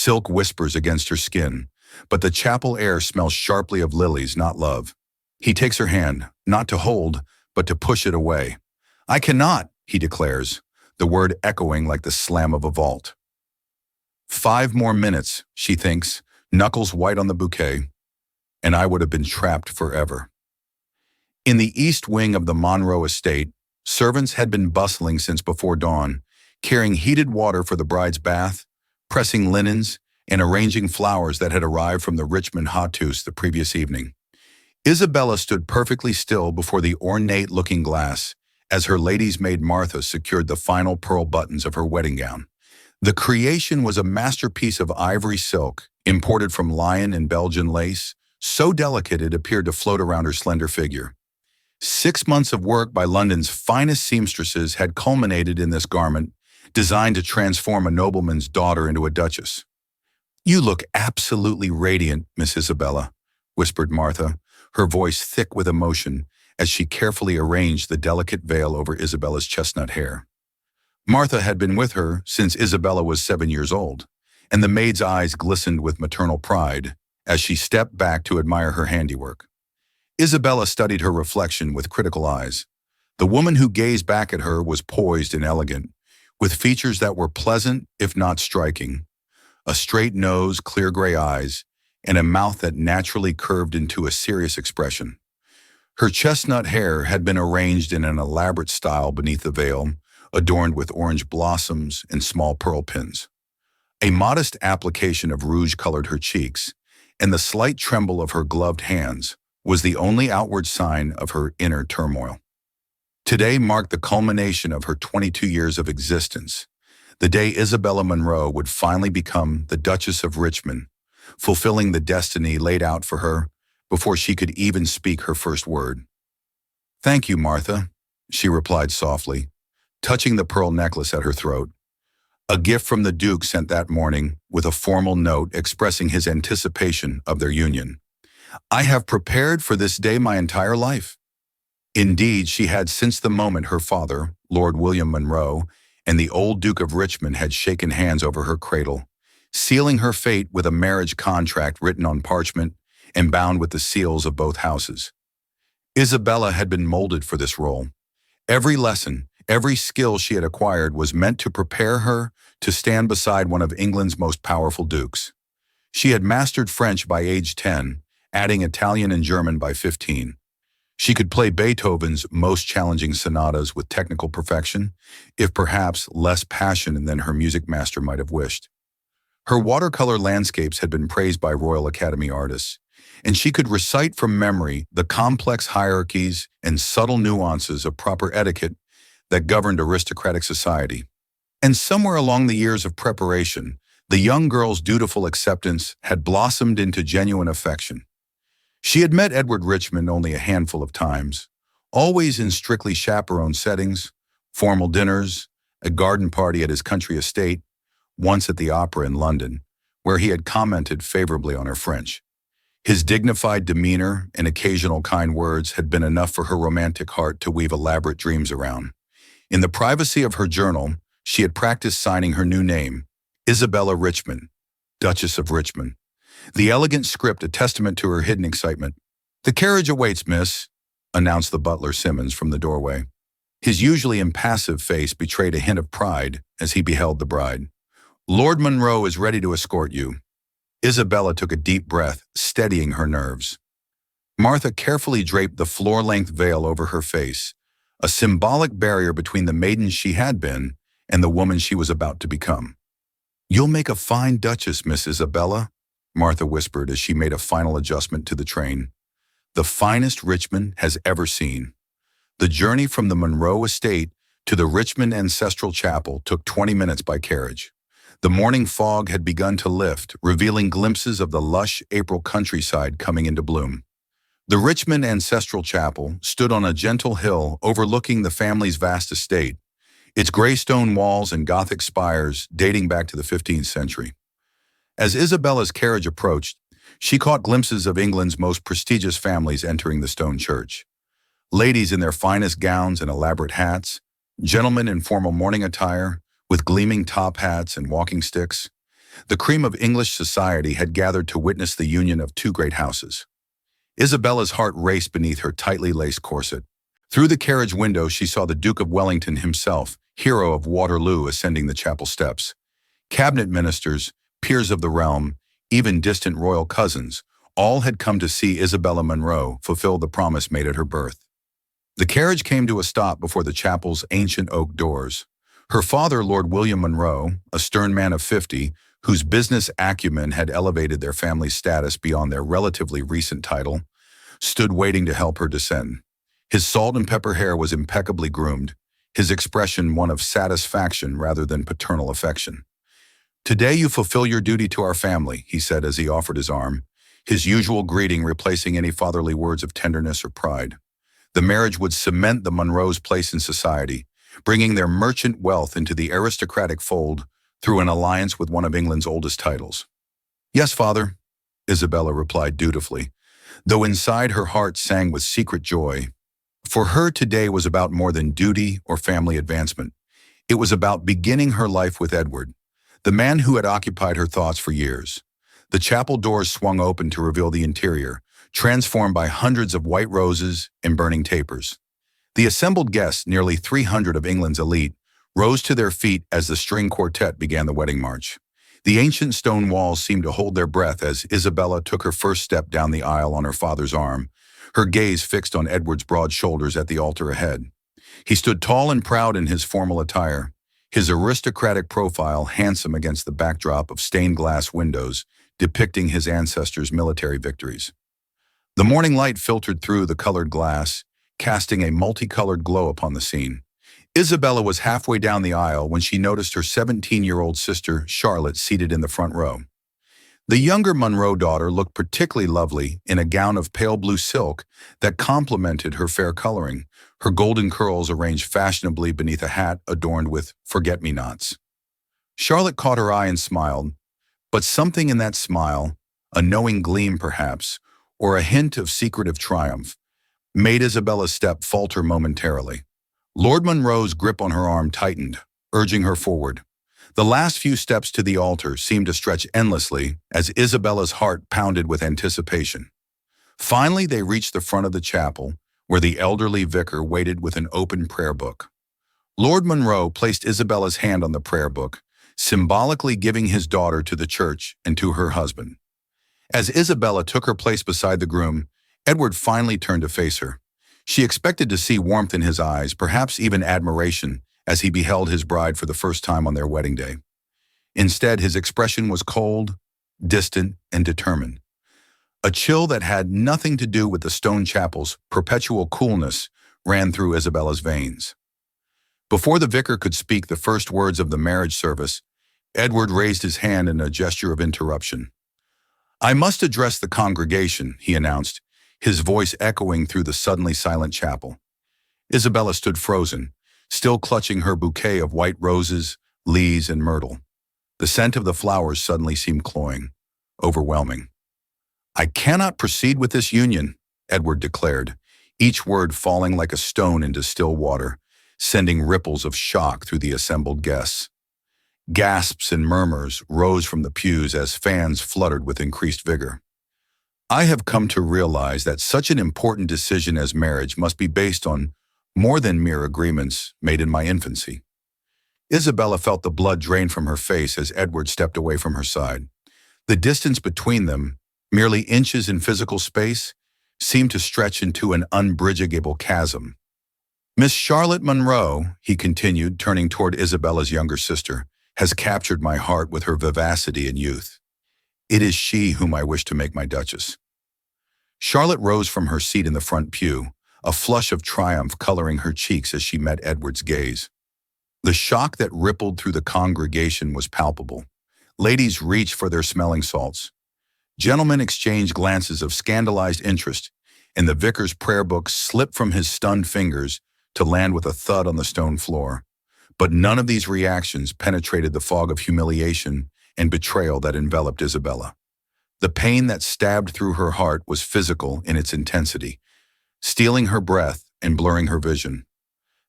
Silk whispers against her skin, but the chapel air smells sharply of lilies, not love. He takes her hand, not to hold, but to push it away. "I cannot," he declares, the word echoing like the slam of a vault. 5 more minutes, she thinks, knuckles white on the bouquet, and I would have been trapped forever. In the east wing of the Monroe estate, servants had been bustling since before dawn, carrying heated water for the bride's bath, pressing linens, and arranging flowers that had arrived from the Richmond hatus the previous evening. Isabella stood perfectly still before the ornate looking glass as her lady's maid Martha secured the final pearl buttons of her wedding gown. The creation was a masterpiece of ivory silk, imported from Lyon and Belgian lace, so delicate it appeared to float around her slender figure. 6 months of work by London's finest seamstresses had culminated in this garment, designed to transform a nobleman's daughter into a duchess. "You look absolutely radiant, Miss Isabella," whispered Martha, her voice thick with emotion as she carefully arranged the delicate veil over Isabella's chestnut hair. Martha had been with her since Isabella was 7 years old, and the maid's eyes glistened with maternal pride as she stepped back to admire her handiwork. Isabella studied her reflection with critical eyes. The woman who gazed back at her was poised and elegant, with features that were pleasant if not striking. A straight nose, clear gray eyes, and a mouth that naturally curved into a serious expression. Her chestnut hair had been arranged in an elaborate style beneath the veil, adorned with orange blossoms and small pearl pins. A modest application of rouge colored her cheeks, and the slight tremble of her gloved hands was the only outward sign of her inner turmoil. Today marked the culmination of her 22 years of existence, the day Isabella Monroe would finally become the Duchess of Richmond, fulfilling the destiny laid out for her before she could even speak her first word. "Thank you, Martha," she replied softly, touching the pearl necklace at her throat. A gift from the Duke sent that morning with a formal note expressing his anticipation of their union. "I have prepared for this day my entire life." Indeed, she had since the moment her father, Lord William Monroe, and the old Duke of Richmond had shaken hands over her cradle, sealing her fate with a marriage contract written on parchment and bound with the seals of both houses. Isabella had been molded for this role. Every lesson, every skill she had acquired was meant to prepare her to stand beside one of England's most powerful dukes. She had mastered French by age 10, adding Italian and German by 15. She could play Beethoven's most challenging sonatas with technical perfection, if perhaps less passion than her music master might have wished. Her watercolor landscapes had been praised by Royal Academy artists, and she could recite from memory the complex hierarchies and subtle nuances of proper etiquette that governed aristocratic society. And somewhere along the years of preparation, the young girl's dutiful acceptance had blossomed into genuine affection. She had met Edward Richmond only a handful of times, always in strictly chaperoned settings, formal dinners, a garden party at his country estate, once at the opera in London, where he had commented favorably on her French. His dignified demeanor and occasional kind words had been enough for her romantic heart to weave elaborate dreams around. In the privacy of her journal, she had practiced signing her new name, Isabella Richmond, Duchess of Richmond. The elegant script a testament to her hidden excitement. "The carriage awaits, miss," announced the butler Simmons from the doorway. His usually impassive face betrayed a hint of pride as he beheld the bride. "Lord Monroe is ready to escort you." Isabella took a deep breath, steadying her nerves. Martha carefully draped the floor-length veil over her face, a symbolic barrier between the maiden she had been and the woman she was about to become. "You'll make a fine duchess, Miss Isabella," Martha whispered as she made a final adjustment to the train. "The finest Richmond has ever seen." The journey from the Monroe estate to the Richmond Ancestral Chapel took 20 minutes by carriage. The morning fog had begun to lift, revealing glimpses of the lush April countryside coming into bloom. The Richmond Ancestral Chapel stood on a gentle hill overlooking the family's vast estate, its gray stone walls and Gothic spires dating back to the 15th century. As Isabella's carriage approached, she caught glimpses of England's most prestigious families entering the stone church. Ladies in their finest gowns and elaborate hats, gentlemen in formal morning attire, with gleaming top hats and walking sticks. The cream of English society had gathered to witness the union of two great houses. Isabella's heart raced beneath her tightly laced corset. Through the carriage window she saw the Duke of Wellington himself, hero of Waterloo, ascending the chapel steps. Cabinet ministers, peers of the realm, even distant royal cousins, all had come to see Isabella Monroe fulfill the promise made at her birth. The carriage came to a stop before the chapel's ancient oak doors. Her father, Lord William Monroe, a stern man of 50, whose business acumen had elevated their family's status beyond their relatively recent title, stood waiting to help her descend. His salt and pepper hair was impeccably groomed, his expression one of satisfaction rather than paternal affection. "Today you fulfill your duty to our family," he said as he offered his arm, his usual greeting replacing any fatherly words of tenderness or pride. The marriage would cement the Monroes' place in society, bringing their merchant wealth into the aristocratic fold through an alliance with one of England's oldest titles. "Yes, father," Isabella replied dutifully, though inside her heart sang with secret joy. For her today was about more than duty or family advancement. It was about beginning her life with Edward, the man who had occupied her thoughts for years. The chapel doors swung open to reveal the interior, transformed by hundreds of white roses and burning tapers. The assembled guests, nearly 300 of England's elite, rose to their feet as the string quartet began the wedding march. The ancient stone walls seemed to hold their breath as Isabella took her first step down the aisle on her father's arm, her gaze fixed on Edward's broad shoulders at the altar ahead. He stood tall and proud in his formal attire, his aristocratic profile handsome against the backdrop of stained glass windows depicting his ancestors' military victories. The morning light filtered through the colored glass, casting a multicolored glow upon the scene. Isabella was halfway down the aisle when she noticed her 17-year-old sister, Charlotte, seated in the front row. The younger Monroe daughter looked particularly lovely in a gown of pale blue silk that complemented her fair coloring, her golden curls arranged fashionably beneath a hat adorned with forget-me-nots. Charlotte caught her eye and smiled, but something in that smile, a knowing gleam perhaps, or a hint of secretive triumph, made Isabella's step falter momentarily. Lord Monroe's grip on her arm tightened, urging her forward. The last few steps to the altar seemed to stretch endlessly as Isabella's heart pounded with anticipation. Finally, they reached the front of the chapel, where the elderly vicar waited with an open prayer book. Lord Monroe placed Isabella's hand on the prayer book, symbolically giving his daughter to the church and to her husband. As Isabella took her place beside the groom, Edward finally turned to face her. She expected to see warmth in his eyes, perhaps even admiration, as he beheld his bride for the first time on their wedding day. Instead, his expression was cold, distant, and determined. A chill that had nothing to do with the stone chapel's perpetual coolness ran through Isabella's veins. Before the vicar could speak the first words of the marriage service, Edward raised his hand in a gesture of interruption. "I must address the congregation," he announced, his voice echoing through the suddenly silent chapel. Isabella stood frozen, still clutching her bouquet of white roses, lees, and myrtle. The scent of the flowers suddenly seemed cloying, overwhelming. "I cannot proceed with this union," Edward declared, each word falling like a stone into still water, sending ripples of shock through the assembled guests. Gasps and murmurs rose from the pews as fans fluttered with increased vigor. "I have come to realize that such an important decision as marriage must be based on more than mere agreements made in my infancy." Isabella felt the blood drain from her face as Edward stepped away from her side. The distance between them, merely inches in physical space, seemed to stretch into an unbridgeable chasm. "Miss Charlotte Monroe," he continued, turning toward Isabella's younger sister, "has captured my heart with her vivacity and youth. It is she whom I wish to make my duchess." Charlotte rose from her seat in the front pew, a flush of triumph coloring her cheeks as she met Edward's gaze. The shock that rippled through the congregation was palpable. Ladies reached for their smelling salts. Gentlemen exchanged glances of scandalized interest, and the vicar's prayer book slipped from his stunned fingers to land with a thud on the stone floor. But none of these reactions penetrated the fog of humiliation and betrayal that enveloped Isabella. The pain that stabbed through her heart was physical in its intensity, stealing her breath and blurring her vision.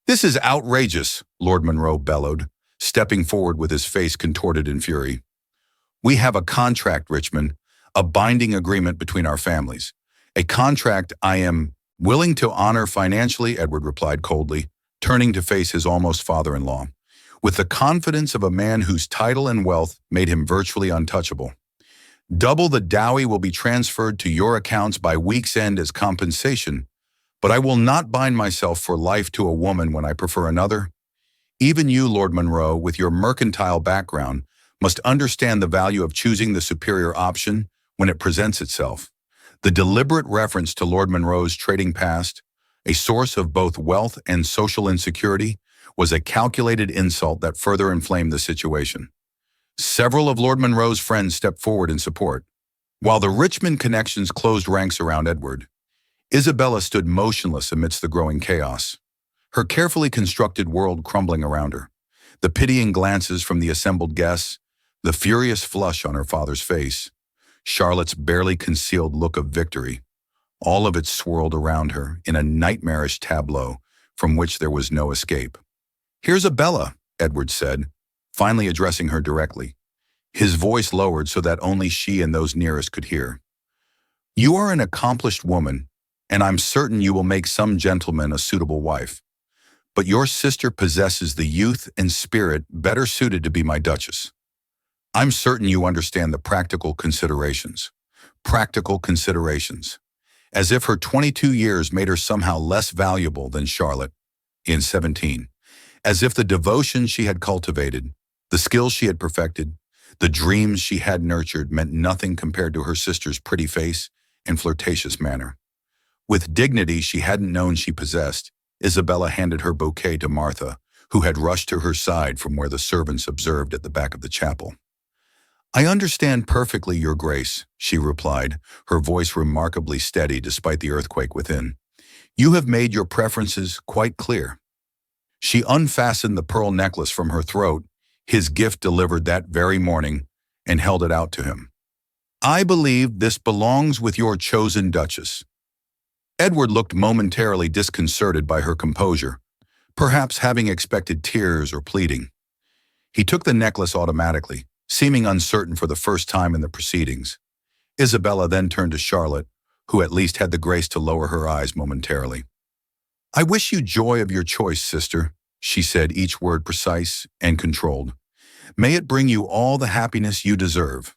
"This is outrageous," Lord Monroe bellowed, stepping forward with his face contorted in fury. We have a contract, Richmond, a binding agreement between our families. A contract I am willing to honor financially, Edward replied coldly, turning to face his almost father-in-law, with the confidence of a man whose title and wealth made him virtually untouchable. Double the dowry will be transferred to your accounts by week's end as compensation, but I will not bind myself for life to a woman when I prefer another. Even you, Lord Monroe, with your mercantile background, must understand the value of choosing the superior option when it presents itself. The deliberate reference to Lord Monroe's trading past, a source of both wealth and social insecurity, was a calculated insult that further inflamed the situation. Several of Lord Monroe's friends stepped forward in support. While the Richmond connections closed ranks around Edward, Isabella stood motionless amidst the growing chaos, her carefully constructed world crumbling around her. The pitying glances from the assembled guests, the furious flush on her father's face, Charlotte's barely concealed look of victory, all of it swirled around her in a nightmarish tableau from which there was no escape. "Here's Isabella," Edward said, finally addressing her directly, his voice lowered so that only she and those nearest could hear. "You are an accomplished woman, and I'm certain you will make some gentleman a suitable wife. But your sister possesses the youth and spirit better suited to be my duchess. I'm certain you understand the practical considerations. Practical considerations. As if her 22 years made her somehow less valuable than Charlotte in 17. As if the devotion she had cultivated, the skills she had perfected, the dreams she had nurtured meant nothing compared to her sister's pretty face and flirtatious manner. With dignity she hadn't known she possessed, Isabella handed her bouquet to Martha, who had rushed to her side from where the servants observed at the back of the chapel. "I understand perfectly, Your Grace," she replied, her voice remarkably steady despite the earthquake within. "You have made your preferences quite clear." She unfastened the pearl necklace from her throat, his gift delivered that very morning, and held it out to him. "I believe this belongs with your chosen duchess." Edward looked momentarily disconcerted by her composure, perhaps having expected tears or pleading. He took the necklace automatically, seeming uncertain for the first time in the proceedings. Isabella then turned to Charlotte, who at least had the grace to lower her eyes momentarily. "I wish you joy of your choice, sister," she said, each word precise and controlled. "May it bring you all the happiness you deserve."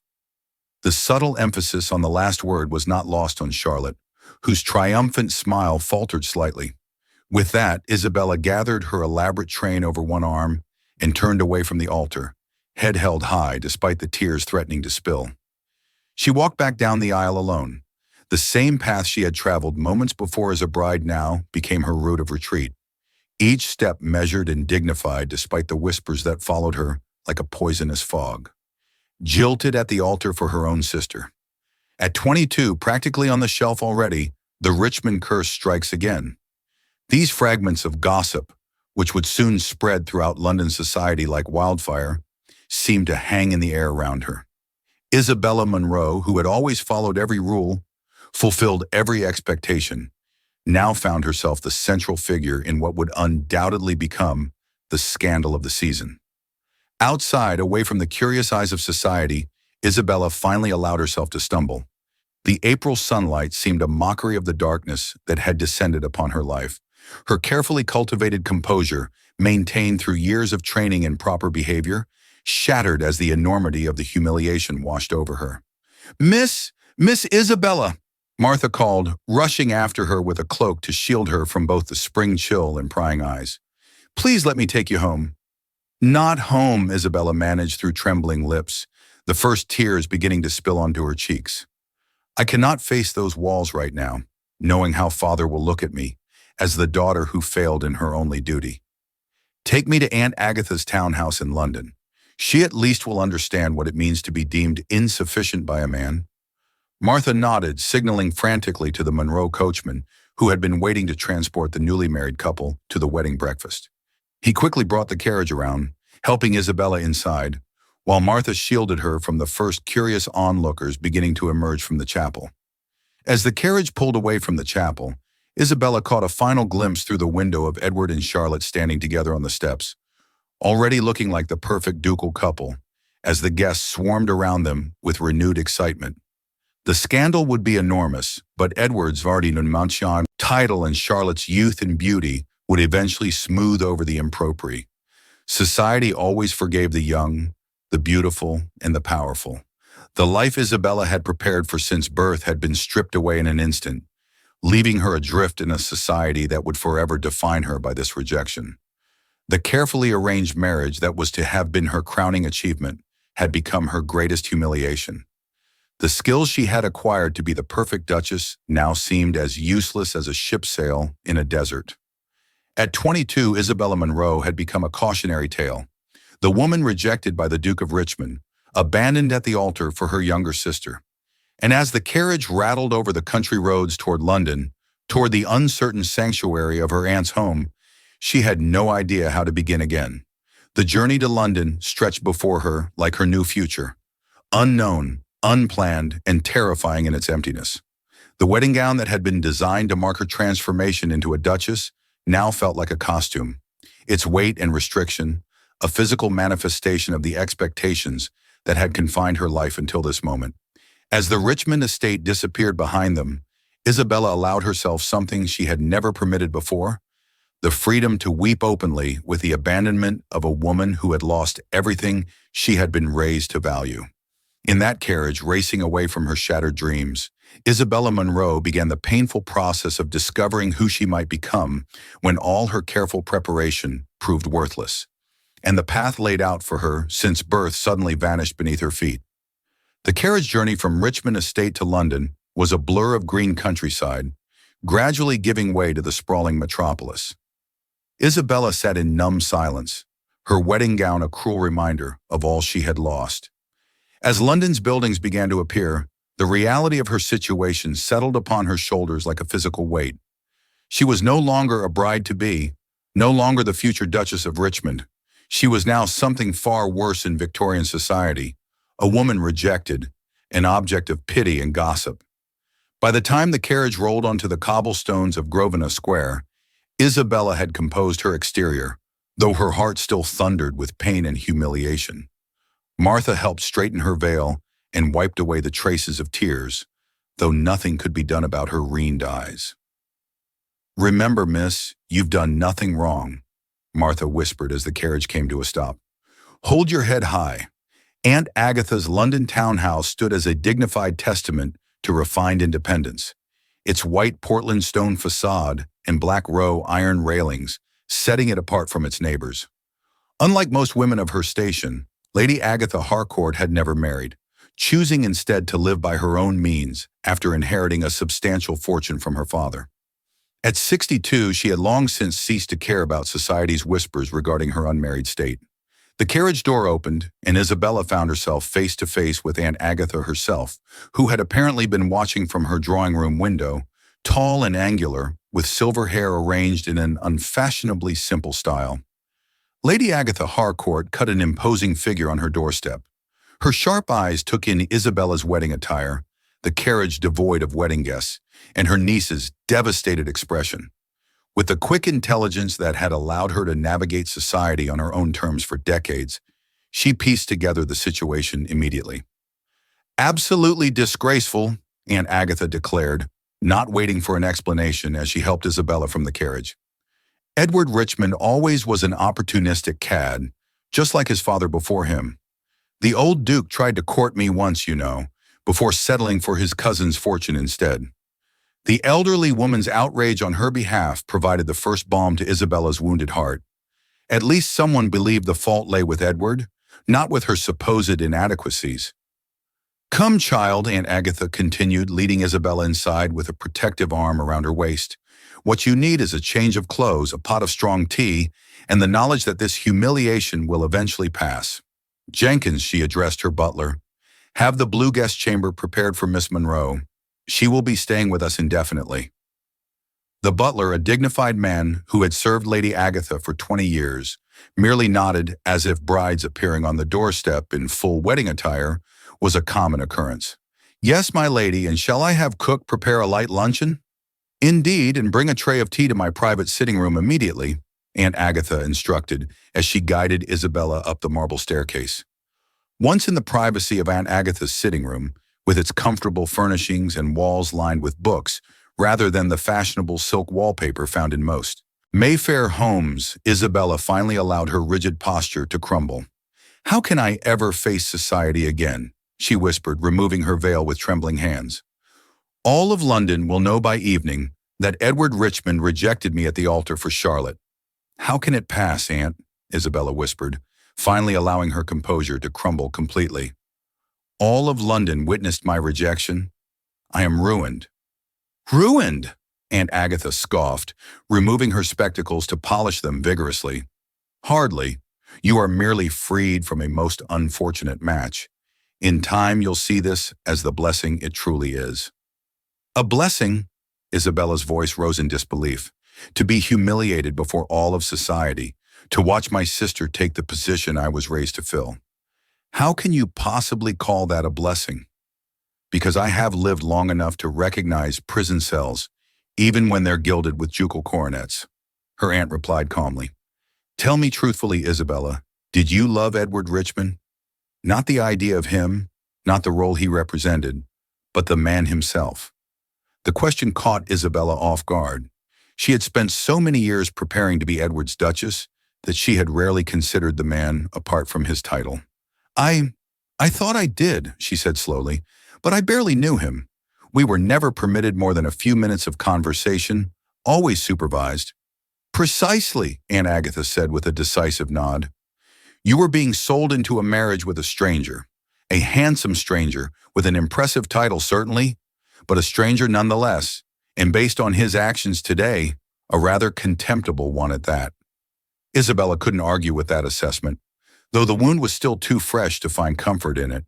The subtle emphasis on the last word was not lost on Charlotte, whose triumphant smile faltered slightly. With that, Isabella gathered her elaborate train over one arm and turned away from the altar, head held high despite the tears threatening to spill. She walked back down the aisle alone. The same path she had traveled moments before as a bride now became her route of retreat, each step measured and dignified despite the whispers that followed her like a poisonous fog. Jilted at the altar for her own sister. At 22, practically on the shelf already, the Richmond curse strikes again. These fragments of gossip, which would soon spread throughout London society like wildfire, seemed to hang in the air around her. Isabella Monroe, who had always followed every rule, fulfilled every expectation, now found herself the central figure in what would undoubtedly become the scandal of the season. Outside, away from the curious eyes of society, Isabella finally allowed herself to stumble. The April sunlight seemed a mockery of the darkness that had descended upon her life. Her carefully cultivated composure, maintained through years of training in proper behavior, shattered as the enormity of the humiliation washed over her. Miss Isabella," Martha called, rushing after her with a cloak to shield her from both the spring chill and prying eyes. "Please let me take you home." "Not home," Isabella managed through trembling lips, the first tears beginning to spill onto her cheeks. "I cannot face those walls right now, knowing how father will look at me, as the daughter who failed in her only duty. Take me to Aunt Agatha's townhouse in London. She at least will understand what it means to be deemed insufficient by a man." Martha nodded, signaling frantically to the Monroe coachman, who had been waiting to transport the newly married couple to the wedding breakfast. He quickly brought the carriage around, helping Isabella inside, while Martha shielded her from the first curious onlookers beginning to emerge from the chapel. As the carriage pulled away from the chapel, Isabella caught a final glimpse through the window of Edward and Charlotte standing together on the steps, already looking like the perfect ducal couple, as the guests swarmed around them with renewed excitement. The scandal would be enormous, but Edward's Vardinunmantian title and Charlotte's youth and beauty would eventually smooth over the impropriety. Society always forgave the young, the beautiful, and the powerful. The life Isabella had prepared for since birth had been stripped away in an instant, leaving her adrift in a society that would forever define her by this rejection. The carefully arranged marriage that was to have been her crowning achievement had become her greatest humiliation. The skills she had acquired to be the perfect duchess now seemed as useless as a ship's sail in a desert. At 22, Isabella Monroe had become a cautionary tale. The woman rejected by the Duke of Richmond, abandoned at the altar for her younger sister. And as the carriage rattled over the country roads toward London, toward the uncertain sanctuary of her aunt's home, she had no idea how to begin again. The journey to London stretched before her like her new future, unknown, unplanned, and terrifying in its emptiness. The wedding gown that had been designed to mark her transformation into a duchess now felt like a costume. Its weight and restriction, a physical manifestation of the expectations that had confined her life until this moment. As the Richmond estate disappeared behind them, Isabella allowed herself something she had never permitted before: the freedom to weep openly with the abandonment of a woman who had lost everything she had been raised to value. In that carriage, racing away from her shattered dreams, Isabella Monroe began the painful process of discovering who she might become when all her careful preparation proved worthless, and the path laid out for her since birth suddenly vanished beneath her feet. The carriage journey from Richmond Estate to London was a blur of green countryside, gradually giving way to the sprawling metropolis. Isabella sat in numb silence, her wedding gown a cruel reminder of all she had lost. As London's buildings began to appear, the reality of her situation settled upon her shoulders like a physical weight. She was no longer a bride-to-be, no longer the future Duchess of Richmond. She was now something far worse in Victorian society, a woman rejected, an object of pity and gossip. By the time the carriage rolled onto the cobblestones of Grosvenor Square, Isabella had composed her exterior, though her heart still thundered with pain and humiliation. Martha helped straighten her veil and wiped away the traces of tears, though nothing could be done about her reined eyes. "Remember, miss, you've done nothing wrong," Martha whispered as the carriage came to a stop. "Hold your head high." Aunt Agatha's London townhouse stood as a dignified testament to refined independence, its white Portland stone facade and black row iron railings setting it apart from its neighbors. Unlike most women of her station, Lady Agatha Harcourt had never married, choosing instead to live by her own means after inheriting a substantial fortune from her father. At 62, she had long since ceased to care about society's whispers regarding her unmarried state. The carriage door opened, and Isabella found herself face to face with Aunt Agatha herself, who had apparently been watching from her drawing room window, tall and angular, with silver hair arranged in an unfashionably simple style. Lady Agatha Harcourt cut an imposing figure on her doorstep. Her sharp eyes took in Isabella's wedding attire, the carriage devoid of wedding guests, and her niece's devastated expression. With the quick intelligence that had allowed her to navigate society on her own terms for decades, she pieced together the situation immediately. "Absolutely disgraceful," Aunt Agatha declared, not waiting for an explanation as she helped Isabella from the carriage. "Edward Richmond always was an opportunistic cad, just like his father before him. The old Duke tried to court me once, you know, before settling for his cousin's fortune instead." The elderly woman's outrage on her behalf provided the first balm to Isabella's wounded heart. At least someone believed the fault lay with Edward, not with her supposed inadequacies. "Come, child," Aunt Agatha continued, leading Isabella inside with a protective arm around her waist. "What you need is a change of clothes, a pot of strong tea, and the knowledge that this humiliation will eventually pass. Jenkins," she addressed her butler, "have the blue guest chamber prepared for Miss Monroe. She will be staying with us indefinitely." The butler, a dignified man who had served Lady Agatha for 20 years, merely nodded as if brides appearing on the doorstep in full wedding attire was a common occurrence. "Yes, my lady, and shall I have cook prepare a light luncheon?" "Indeed, and bring a tray of tea to my private sitting room immediately," Aunt Agatha instructed as she guided Isabella up the marble staircase. Once in the privacy of Aunt Agatha's sitting room, with its comfortable furnishings and walls lined with books, rather than the fashionable silk wallpaper found in most Mayfair homes, Isabella finally allowed her rigid posture to crumble. "How can I ever face society again?" she whispered, removing her veil with trembling hands. "All of London will know by evening that Edward Richmond rejected me at the altar for Charlotte." "How can it pass, Aunt?" Isabella whispered, finally allowing her composure to crumble completely. "All of London witnessed my rejection. I am ruined." "Ruined?" Aunt Agatha scoffed, removing her spectacles to polish them vigorously. "Hardly. You are merely freed from a most unfortunate match. In time you'll see this as the blessing it truly is." "A blessing?" Isabella's voice rose in disbelief. "To be humiliated before all of society, to watch my sister take the position I was raised to fill. How can you possibly call that a blessing?" "Because I have lived long enough to recognize prison cells, even when they're gilded with ducal coronets," her aunt replied calmly. "Tell me truthfully, Isabella, did you love Edward Richmond? Not the idea of him, not the role he represented, but the man himself." The question caught Isabella off guard. She had spent so many years preparing to be Edward's Duchess that she had rarely considered the man apart from his title. I thought I did," she said slowly, "but I barely knew him. We were never permitted more than a few minutes of conversation, always supervised." "Precisely," Aunt Agatha said with a decisive nod. "You were being sold into a marriage with a stranger, a handsome stranger with an impressive title certainly, but a stranger nonetheless, and based on his actions today, a rather contemptible one at that." Isabella couldn't argue with that assessment, though the wound was still too fresh to find comfort in it.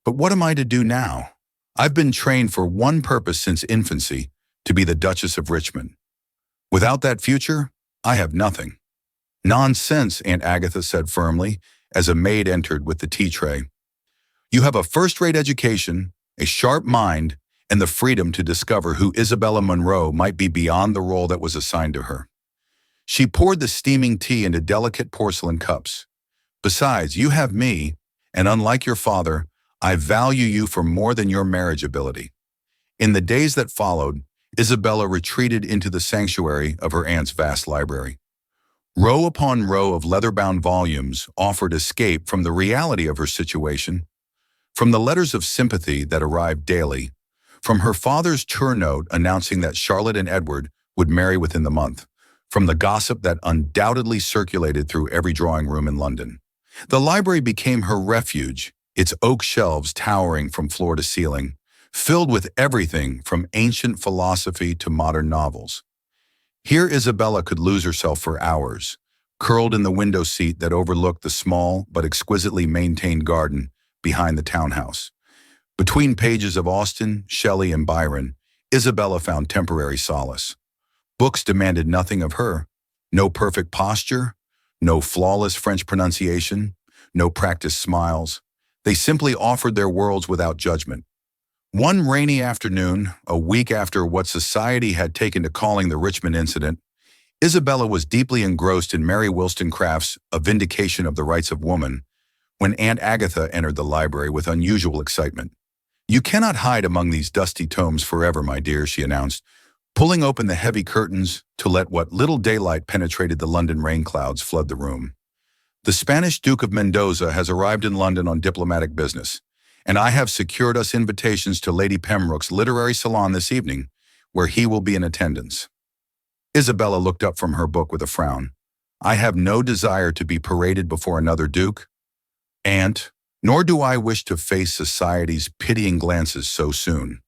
"But what am I to do now? I've been trained for one purpose since infancy, to be the Duchess of Richmond. Without that future, I have nothing." "Nonsense," Aunt Agatha said firmly, as a maid entered with the tea tray. "You have a first-rate education, a sharp mind, and the freedom to discover who Isabella Monroe might be beyond the role that was assigned to her." She poured the steaming tea into delicate porcelain cups. "Besides, you have me, and unlike your father, I value you for more than your marriage ability." In the days that followed, Isabella retreated into the sanctuary of her aunt's vast library. Row upon row of leather-bound volumes offered escape from the reality of her situation, from the letters of sympathy that arrived daily, from her father's tour note announcing that Charlotte and Edward would marry within the month, from the gossip that undoubtedly circulated through every drawing room in London. The library became her refuge, its oak shelves towering from floor to ceiling, filled with everything from ancient philosophy to modern novels. Here Isabella could lose herself for hours, curled in the window seat that overlooked the small but exquisitely maintained garden behind the townhouse. Between pages of Austen, Shelley, and Byron, Isabella found temporary solace. Books demanded nothing of her: no perfect posture, no flawless French pronunciation, no practiced smiles. They simply offered their worlds without judgment. One rainy afternoon, a week after what society had taken to calling the Richmond incident, Isabella was deeply engrossed in Mary Wollstonecraft's A Vindication of the Rights of Woman when Aunt Agatha entered the library with unusual excitement. "You cannot hide among these dusty tomes forever, my dear," she announced, pulling open the heavy curtains to let what little daylight penetrated the London rain clouds flood the room. "The Spanish Duke of Mendoza has arrived in London on diplomatic business, and I have secured us invitations to Lady Pembroke's literary salon this evening, where he will be in attendance." Isabella looked up from her book with a frown. "I have no desire to be paraded before another duke, Aunt, nor do I wish to face society's pitying glances so soon."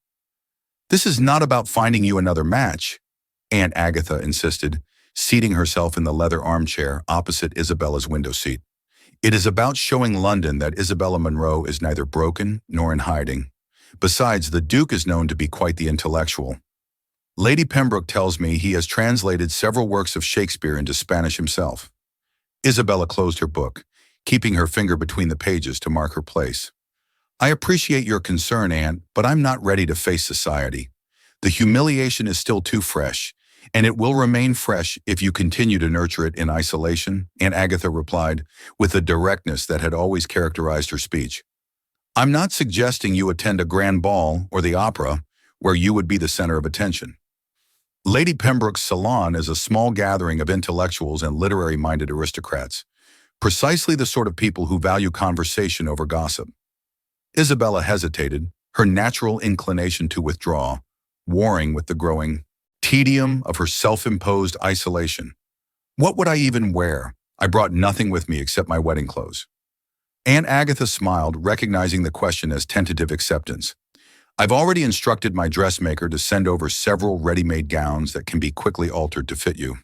"This is not about finding you another match," Aunt Agatha insisted, seating herself in the leather armchair opposite Isabella's window seat. "It is about showing London that Isabella Monroe is neither broken nor in hiding. Besides, the Duke is known to be quite the intellectual. Lady Pembroke tells me he has translated several works of Shakespeare into Spanish himself." Isabella closed her book, keeping her finger between the pages to mark her place. "I appreciate your concern, Aunt, but I'm not ready to face society. The humiliation is still too fresh, And it will remain fresh if you continue to nurture it in isolation, Aunt Agatha replied, with the directness that had always characterized her speech. I'm not suggesting you attend a grand ball or the opera, where you would be the center of attention. Lady Pembroke's salon is a small gathering of intellectuals and literary-minded aristocrats, precisely the sort of people who value conversation over gossip. Isabella hesitated, her natural inclination to withdraw, warring with the growing tedium of her self-imposed isolation. What would I even wear? I brought nothing with me except my wedding clothes. Aunt Agatha smiled, recognizing the question as tentative acceptance. I've already instructed my dressmaker to send over several ready-made gowns that can be quickly altered to fit you.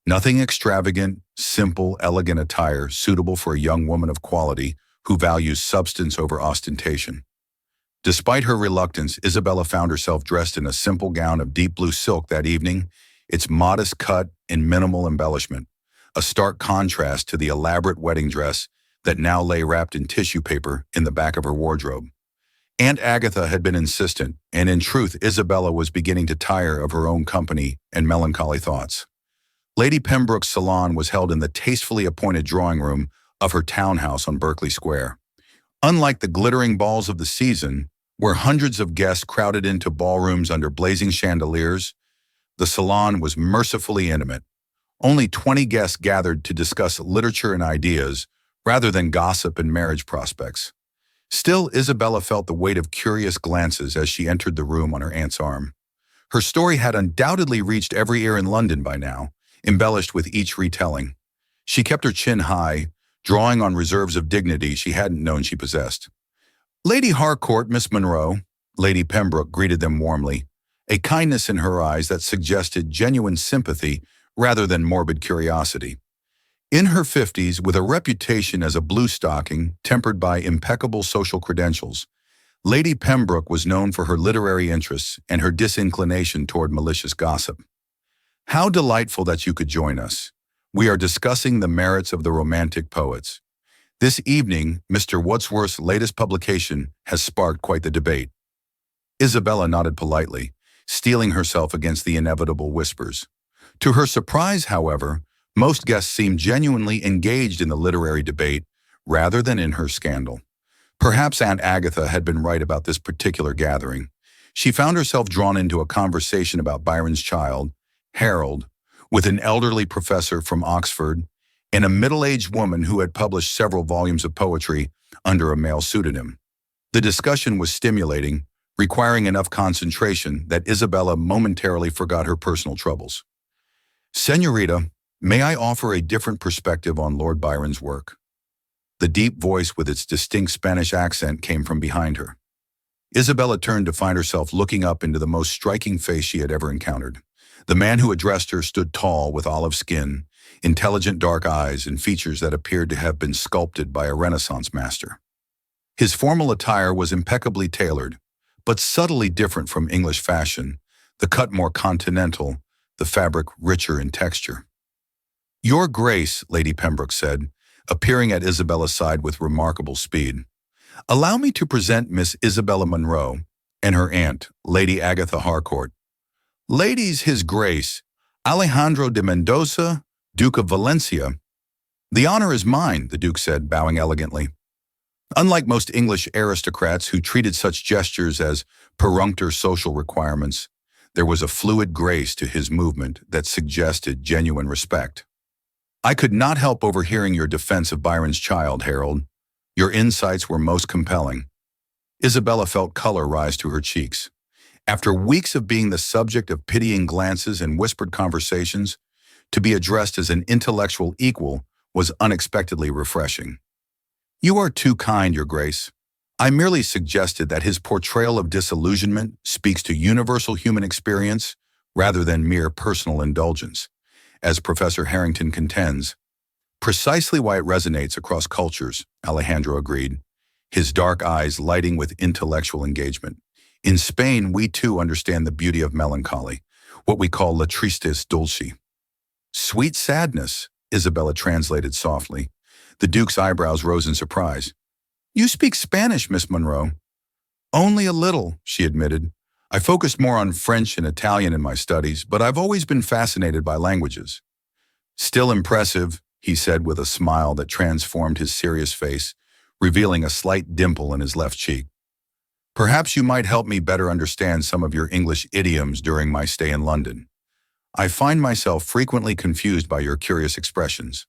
Nothing extravagant, simple, elegant attire suitable for a young woman of quality who values substance over ostentation. Despite her reluctance, Isabella found herself dressed in a simple gown of deep blue silk that evening, its modest cut and minimal embellishment, a stark contrast to the elaborate wedding dress that now lay wrapped in tissue paper in the back of her wardrobe. Aunt Agatha had been insistent, and in truth, Isabella was beginning to tire of her own company and melancholy thoughts. Lady Pembroke's salon was held in the tastefully appointed drawing room of her townhouse on Berkeley Square. Unlike the glittering balls of the season, where hundreds of guests crowded into ballrooms under blazing chandeliers, the salon was mercifully intimate. Only 20 guests gathered to discuss literature and ideas, rather than gossip and marriage prospects. Still, Isabella felt the weight of curious glances as she entered the room on her aunt's arm. Her story had undoubtedly reached every ear in London by now, embellished with each retelling. She kept her chin high, drawing on reserves of dignity she hadn't known she possessed. Lady Harcourt, Miss Monroe, Lady Pembroke greeted them warmly, a kindness in her eyes that suggested genuine sympathy rather than morbid curiosity. In her 50s, with a reputation as a blue-stocking tempered by impeccable social credentials, Lady Pembroke was known for her literary interests and her disinclination toward malicious gossip. How delightful that you could join us. We are discussing the merits of the Romantic poets. This evening, Mr. Wordsworth's latest publication has sparked quite the debate. Isabella nodded politely, steeling herself against the inevitable whispers. To her surprise, however, most guests seemed genuinely engaged in the literary debate rather than in her scandal. Perhaps Aunt Agatha had been right about this particular gathering. She found herself drawn into a conversation about Byron's child, Harold, with an elderly professor from Oxford and a middle-aged woman who had published several volumes of poetry under a male pseudonym. The discussion was stimulating, requiring enough concentration that Isabella momentarily forgot her personal troubles. Señorita, may I offer a different perspective on Lord Byron's work? The deep voice with its distinct Spanish accent came from behind her. Isabella turned to find herself looking up into the most striking face she had ever encountered. The man who addressed her stood tall with olive skin, intelligent dark eyes, and features that appeared to have been sculpted by a Renaissance master. His formal attire was impeccably tailored, but subtly different from English fashion, the cut more continental, the fabric richer in texture. Your Grace, Lady Pembroke said, appearing at Isabella's side with remarkable speed. Allow me to present Miss Isabella Monroe and her aunt, Lady Agatha Harcourt. Ladies, His Grace, Alejandro de Mendoza, Duke of Valencia. The honor is mine, the Duke said, bowing elegantly. Unlike most English aristocrats who treated such gestures as perfunctory social requirements, there was a fluid grace to his movement that suggested genuine respect. I could not help overhearing your defense of Byron's child, Harold. Your insights were most compelling. Isabella felt color rise to her cheeks. After weeks of being the subject of pitying glances and whispered conversations, to be addressed as an intellectual equal was unexpectedly refreshing. You are too kind, Your Grace. I merely suggested that his portrayal of disillusionment speaks to universal human experience rather than mere personal indulgence, as Professor Harrington contends. Precisely why it resonates across cultures, Alejandro agreed, his dark eyes lighting with intellectual engagement. In Spain, we too understand the beauty of melancholy, what we call la tristes dulce. Sweet sadness, Isabella translated softly. The Duke's eyebrows rose in surprise. You speak Spanish, Miss Monroe. Only a little, she admitted. I focused more on French and Italian in my studies, but I've always been fascinated by languages. Still impressive, he said with a smile that transformed his serious face, revealing a slight dimple in his left cheek. Perhaps you might help me better understand some of your English idioms during my stay in London. I find myself frequently confused by your curious expressions.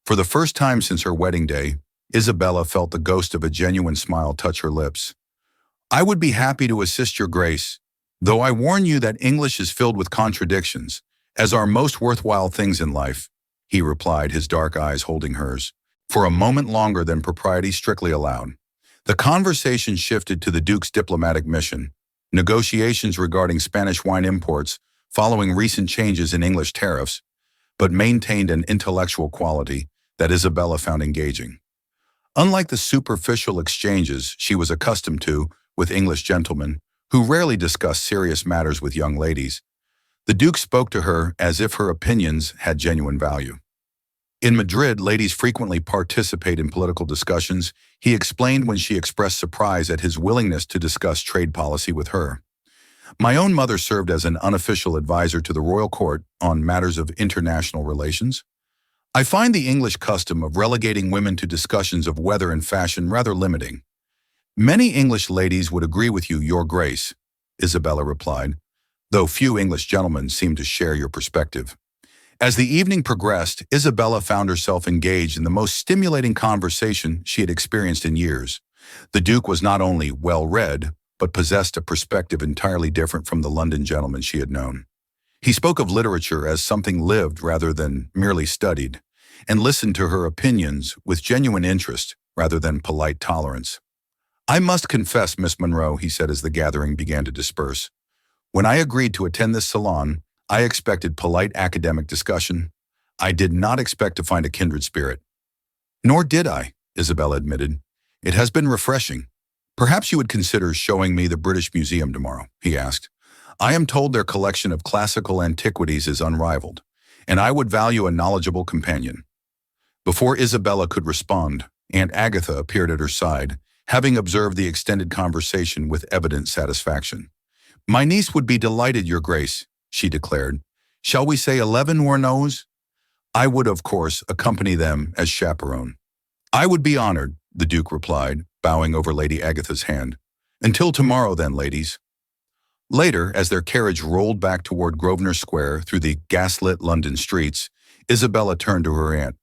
For the first time since her wedding day, Isabella felt the ghost of a genuine smile touch her lips. I would be happy to assist your grace, though I warn you that English is filled with contradictions, as are most worthwhile things in life, he replied, his dark eyes holding hers, for a moment longer than propriety strictly allowed. The conversation shifted to the Duke's diplomatic mission, negotiations regarding Spanish wine imports following recent changes in English tariffs, but maintained an intellectual quality that Isabella found engaging. Unlike the superficial exchanges she was accustomed to with English gentlemen, who rarely discussed serious matters with young ladies, the Duke spoke to her as if her opinions had genuine value. In Madrid, ladies frequently participate in political discussions, he explained when she expressed surprise at his willingness to discuss trade policy with her. My own mother served as an unofficial advisor to the royal court on matters of international relations. I find the English custom of relegating women to discussions of weather and fashion rather limiting. Many English ladies would agree with you, Your Grace, Isabella replied, though few English gentlemen seemed to share your perspective. As the evening progressed, Isabella found herself engaged in the most stimulating conversation she had experienced in years. The Duke was not only well-read, but possessed a perspective entirely different from the London gentleman she had known. He spoke of literature as something lived rather than merely studied, and listened to her opinions with genuine interest rather than polite tolerance. I must confess, Miss Monroe, he said as the gathering began to disperse. When I agreed to attend this salon, I expected polite academic discussion. I did not expect to find a kindred spirit. Nor did I, Isabella admitted. It has been refreshing. Perhaps you would consider showing me the British Museum tomorrow, he asked. I am told their collection of classical antiquities is unrivaled, and I would value a knowledgeable companion. Before Isabella could respond, Aunt Agatha appeared at her side, having observed the extended conversation with evident satisfaction. My niece would be delighted, Your Grace, she declared. Shall we say 11 Warnos? I would, of course, accompany them as chaperone. I would be honored, the Duke replied, bowing over Lady Agatha's hand. Until tomorrow, then, ladies. Later, as their carriage rolled back toward Grosvenor Square through the gaslit London streets, Isabella turned to her aunt.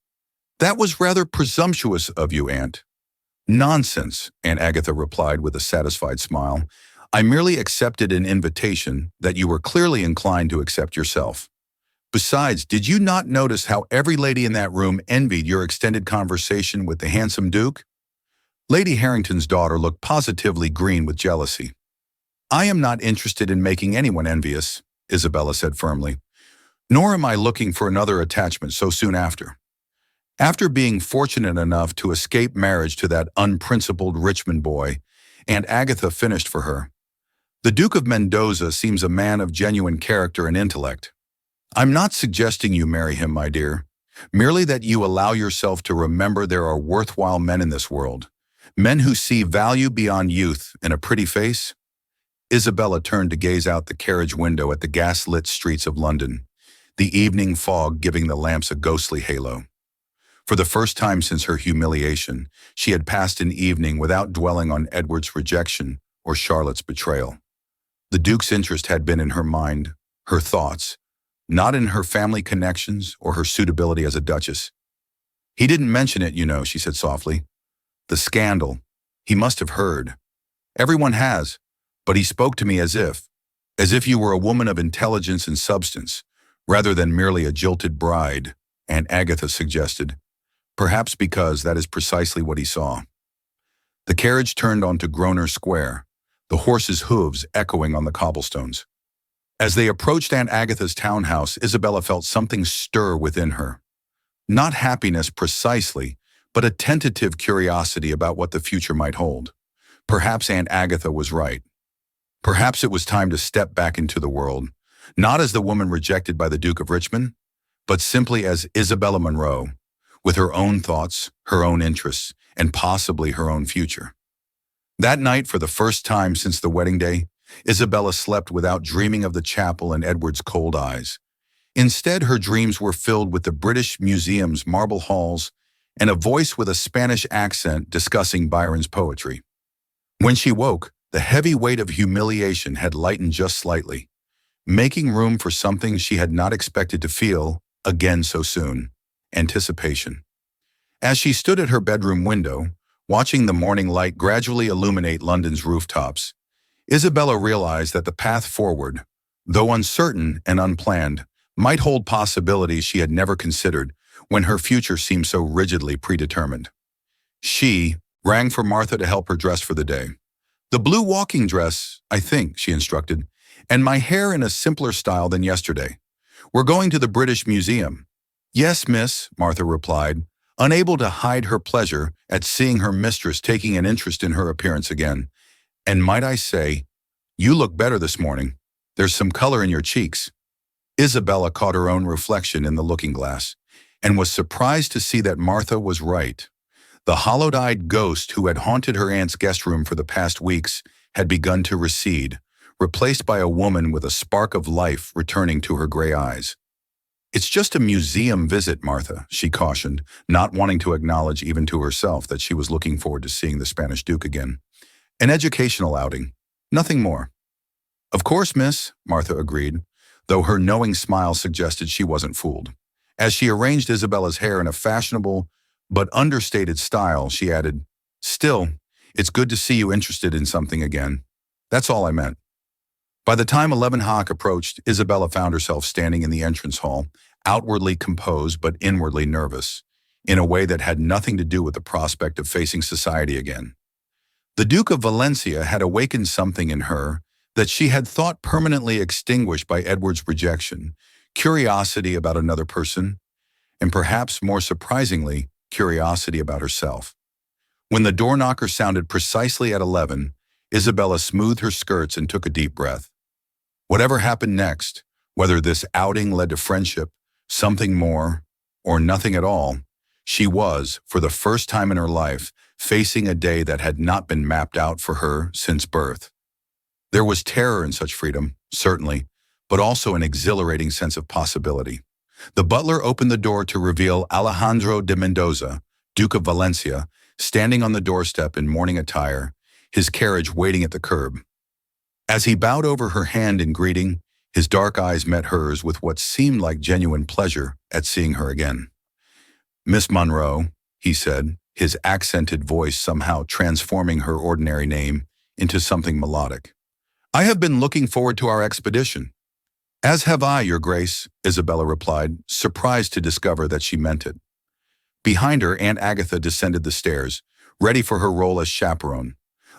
That was rather presumptuous of you, Aunt. Nonsense, Aunt Agatha replied with a satisfied smile. I merely accepted an invitation that you were clearly inclined to accept yourself. Besides, did you not notice how every lady in that room envied your extended conversation with the handsome Duke? Lady Harrington's daughter looked positively green with jealousy. I am not interested in making anyone envious, Isabella said firmly. Nor am I looking for another attachment so soon after. After being fortunate enough to escape marriage to that unprincipled Richmond boy, Aunt Agatha finished for her. The Duke of Mendoza seems a man of genuine character and intellect. I'm not suggesting you marry him, my dear, merely that you allow yourself to remember there are worthwhile men in this world, men who see value beyond youth in a pretty face. Isabella turned to gaze out the carriage window at the gas-lit streets of London, the evening fog giving the lamps a ghostly halo. For the first time since her humiliation, she had passed an evening without dwelling on Edward's rejection or Charlotte's betrayal. The Duke's interest had been in her mind, her thoughts, not in her family connections or her suitability as a duchess. He didn't mention it, you know, she said softly. The scandal. He must have heard. Everyone has, but he spoke to me as if you were a woman of intelligence and substance, rather than merely a jilted bride, Aunt Agatha suggested. Perhaps because that is precisely what he saw. The carriage turned onto Grosvenor Square, the horses' hooves echoing on the cobblestones. As they approached Aunt Agatha's townhouse, Isabella felt something stir within her. Not happiness precisely, but a tentative curiosity about what the future might hold. Perhaps Aunt Agatha was right. Perhaps it was time to step back into the world, not as the woman rejected by the Duke of Richmond, but simply as Isabella Monroe, with her own thoughts, her own interests, and possibly her own future. That night, for the first time since the wedding day, Isabella slept without dreaming of the chapel and Edward's cold eyes. Instead, her dreams were filled with the British Museum's marble halls and a voice with a Spanish accent discussing Byron's poetry. When she woke, the heavy weight of humiliation had lightened just slightly, making room for something she had not expected to feel again so soon: anticipation. As she stood at her bedroom window, watching the morning light gradually illuminate London's rooftops, Isabella realized that the path forward, though uncertain and unplanned, might hold possibilities she had never considered when her future seemed so rigidly predetermined. She rang for Martha to help her dress for the day. "The blue walking dress, I think," she instructed, "and my hair in a simpler style than yesterday. We're going to the British Museum." "Yes, miss," Martha replied, unable to hide her pleasure at seeing her mistress taking an interest in her appearance again. "And might I say, you look better this morning. There's some color in your cheeks." Isabella caught her own reflection in the looking glass and was surprised to see that Martha was right. The hollowed-eyed ghost who had haunted her aunt's guest room for the past weeks had begun to recede, replaced by a woman with a spark of life returning to her gray eyes. "It's just a museum visit, Martha," she cautioned, not wanting to acknowledge even to herself that she was looking forward to seeing the Spanish Duke again. "An educational outing. Nothing more." "Of course, miss," Martha agreed, though her knowing smile suggested she wasn't fooled. As she arranged Isabella's hair in a fashionable but understated style, she added, "Still, it's good to see you interested in something again. That's all I meant." By the time 11 o'clock approached, Isabella found herself standing in the entrance hall, outwardly composed but inwardly nervous, in a way that had nothing to do with the prospect of facing society again. The Duke of Valencia had awakened something in her that she had thought permanently extinguished by Edward's rejection: curiosity about another person, and perhaps more surprisingly, curiosity about herself. When the door knocker sounded precisely at 11, Isabella smoothed her skirts and took a deep breath. Whatever happened next, whether this outing led to friendship, something more, or nothing at all, she was, for the first time in her life, facing a day that had not been mapped out for her since birth. There was terror in such freedom, certainly, but also an exhilarating sense of possibility. The butler opened the door to reveal Alejandro de Mendoza, Duke of Valencia, standing on the doorstep in morning attire, his carriage waiting at the curb. As he bowed over her hand in greeting, his dark eyes met hers with what seemed like genuine pleasure at seeing her again. "Miss Monroe," he said, his accented voice somehow transforming her ordinary name into something melodic. "I have been looking forward to our expedition." "As have I, Your Grace," Isabella replied, surprised to discover that she meant it. Behind her, Aunt Agatha descended the stairs, ready for her role as chaperone,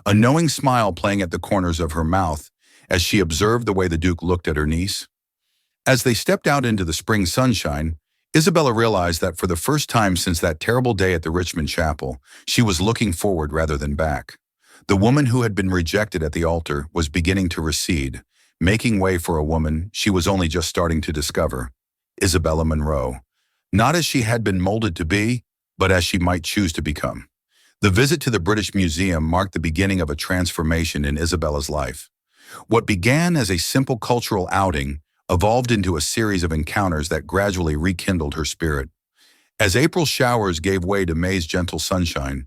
a knowing smile playing at the corners of her mouth as she observed the way the Duke looked at her niece. As they stepped out into the spring sunshine, Isabella realized that for the first time since that terrible day at the Richmond chapel, she was looking forward rather than back. The woman who had been rejected at the altar was beginning to recede, making way for a woman she was only just starting to discover: Isabella Monroe. Not as she had been molded to be, but as she might choose to become. The visit to the British Museum marked the beginning of a transformation in Isabella's life. What began as a simple cultural outing evolved into a series of encounters that gradually rekindled her spirit. As April showers gave way to May's gentle sunshine,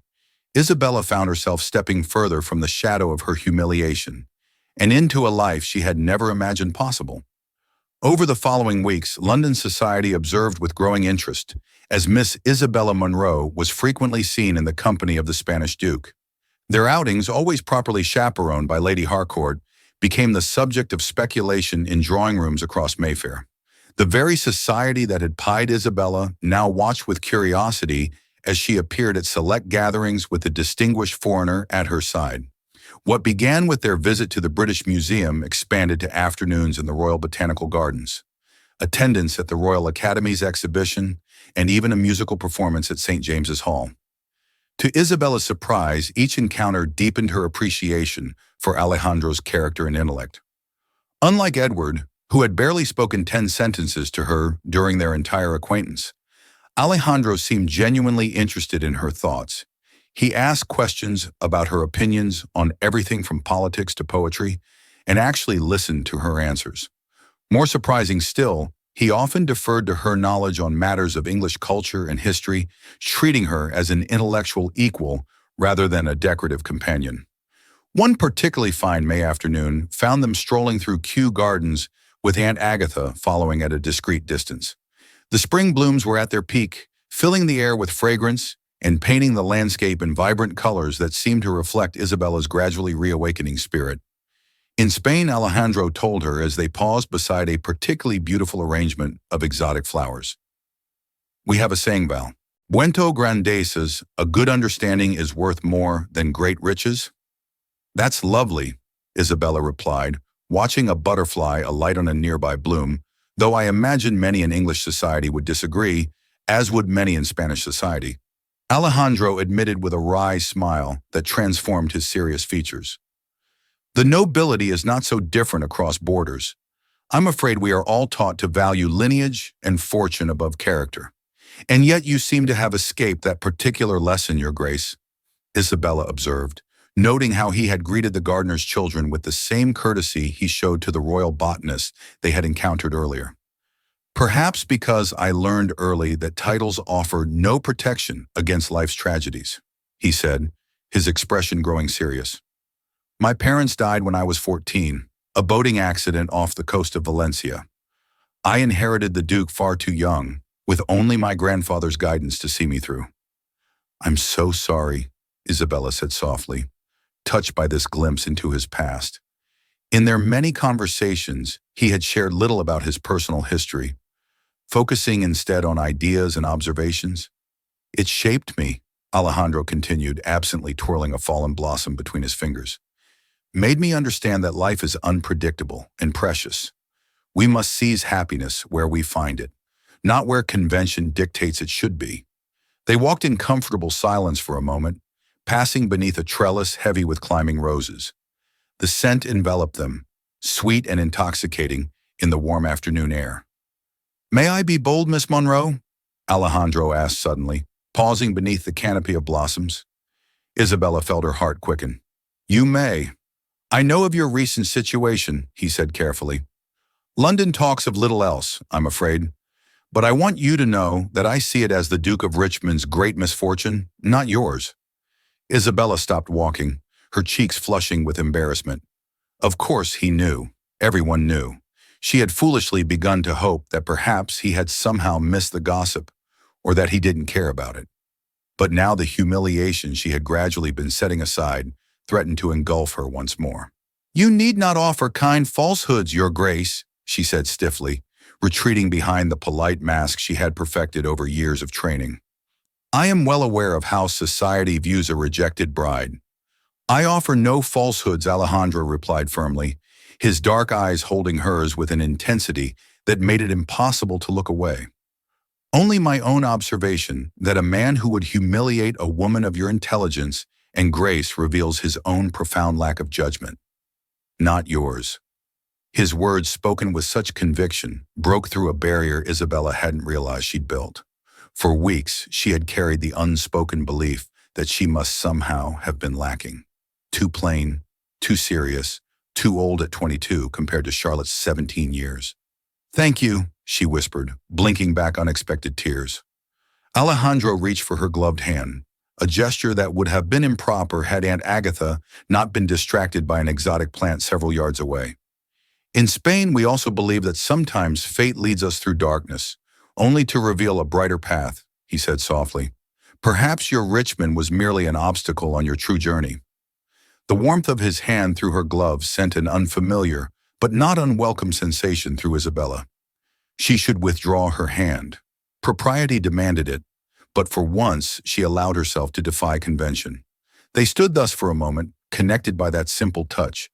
Isabella found herself stepping further from the shadow of her humiliation and into a life she had never imagined possible. Over the following weeks, London society observed with growing interest as Miss Isabella Monroe was frequently seen in the company of the Spanish Duke. Their outings, always properly chaperoned by Lady Harcourt, became the subject of speculation in drawing rooms across Mayfair. The very society that had pied Isabella now watched with curiosity as she appeared at select gatherings with a distinguished foreigner at her side. What began with their visit to the British Museum expanded to afternoons in the Royal Botanical Gardens, attendance at the Royal Academy's exhibition, and even a musical performance at St. James's Hall. To Isabella's surprise, each encounter deepened her appreciation for Alejandro's character and intellect. Unlike Edward, who had barely spoken 10 sentences to her during their entire acquaintance, Alejandro seemed genuinely interested in her thoughts. He asked questions about her opinions on everything from politics to poetry, and actually listened to her answers. More surprising still, he often deferred to her knowledge on matters of English culture and history, treating her as an intellectual equal rather than a decorative companion. One particularly fine May afternoon found them strolling through Kew Gardens with Aunt Agatha following at a discreet distance. The spring blooms were at their peak, filling the air with fragrance and painting the landscape in vibrant colors that seemed to reflect Isabella's gradually reawakening spirit. In Spain, Alejandro told her as they paused beside a particularly beautiful arrangement of exotic flowers. "We have a saying, Val. Buento grandezas, a good understanding is worth more than great riches." "That's lovely," Isabella replied, watching a butterfly alight on a nearby bloom, though I imagine many in English society would disagree, as would many in Spanish society. Alejandro admitted with a wry smile that transformed his serious features. "The nobility is not so different across borders. I'm afraid we are all taught to value lineage and fortune above character. And yet you seem to have escaped that particular lesson, Your Grace," Isabella observed, noting how he had greeted the gardener's children with the same courtesy he showed to the royal botanist they had encountered earlier. "Perhaps because I learned early that titles offer no protection against life's tragedies," he said, his expression growing serious. "My parents died when I was 14, a boating accident off the coast of Valencia. I inherited the Duke far too young, with only my grandfather's guidance to see me through." "I'm so sorry," Isabella said softly, touched by this glimpse into his past. In their many conversations, he had shared little about his personal history, focusing instead on ideas and observations. "It shaped me," Alejandro continued, absently twirling a fallen blossom between his fingers. "Made me understand that life is unpredictable and precious. We must seize happiness where we find it, not where convention dictates it should be." They walked in comfortable silence for a moment, passing beneath a trellis heavy with climbing roses. The scent enveloped them, sweet and intoxicating in the warm afternoon air. "May I be bold, Miss Monroe?" Alejandro asked suddenly, pausing beneath the canopy of blossoms. Isabella felt her heart quicken. "You may. I know of your recent situation," he said carefully. "London talks of little else, I'm afraid. But I want you to know that I see it as the Duke of Richmond's great misfortune, not yours." Isabella stopped walking, her cheeks flushing with embarrassment. Of course he knew. Everyone knew. She had foolishly begun to hope that perhaps he had somehow missed the gossip, or that he didn't care about it. But now the humiliation she had gradually been setting aside threatened to engulf her once more. "You need not offer kind falsehoods, Your Grace," she said stiffly, retreating behind the polite mask she had perfected over years of training. "I am well aware of how society views a rejected bride." "I offer no falsehoods," Alejandro replied firmly, his dark eyes holding hers with an intensity that made it impossible to look away. "Only my own observation that a man who would humiliate a woman of your intelligence and grace reveals his own profound lack of judgment. Not yours." His words, spoken with such conviction, broke through a barrier Isabella hadn't realized she'd built. For weeks, she had carried the unspoken belief that she must somehow have been lacking. Too plain, too serious, too old at 22 compared to Charlotte's 17 years. "Thank you," she whispered, blinking back unexpected tears. Alejandro reached for her gloved hand, a gesture that would have been improper had Aunt Agatha not been distracted by an exotic plant several yards away. "In Spain, we also believe that sometimes fate leads us through darkness, only to reveal a brighter path," he said softly. "Perhaps your Richmond was merely an obstacle on your true journey." The warmth of his hand through her glove sent an unfamiliar, but not unwelcome sensation through Isabella. She should withdraw her hand. Propriety demanded it, but for once she allowed herself to defy convention. They stood thus for a moment, connected by that simple touch,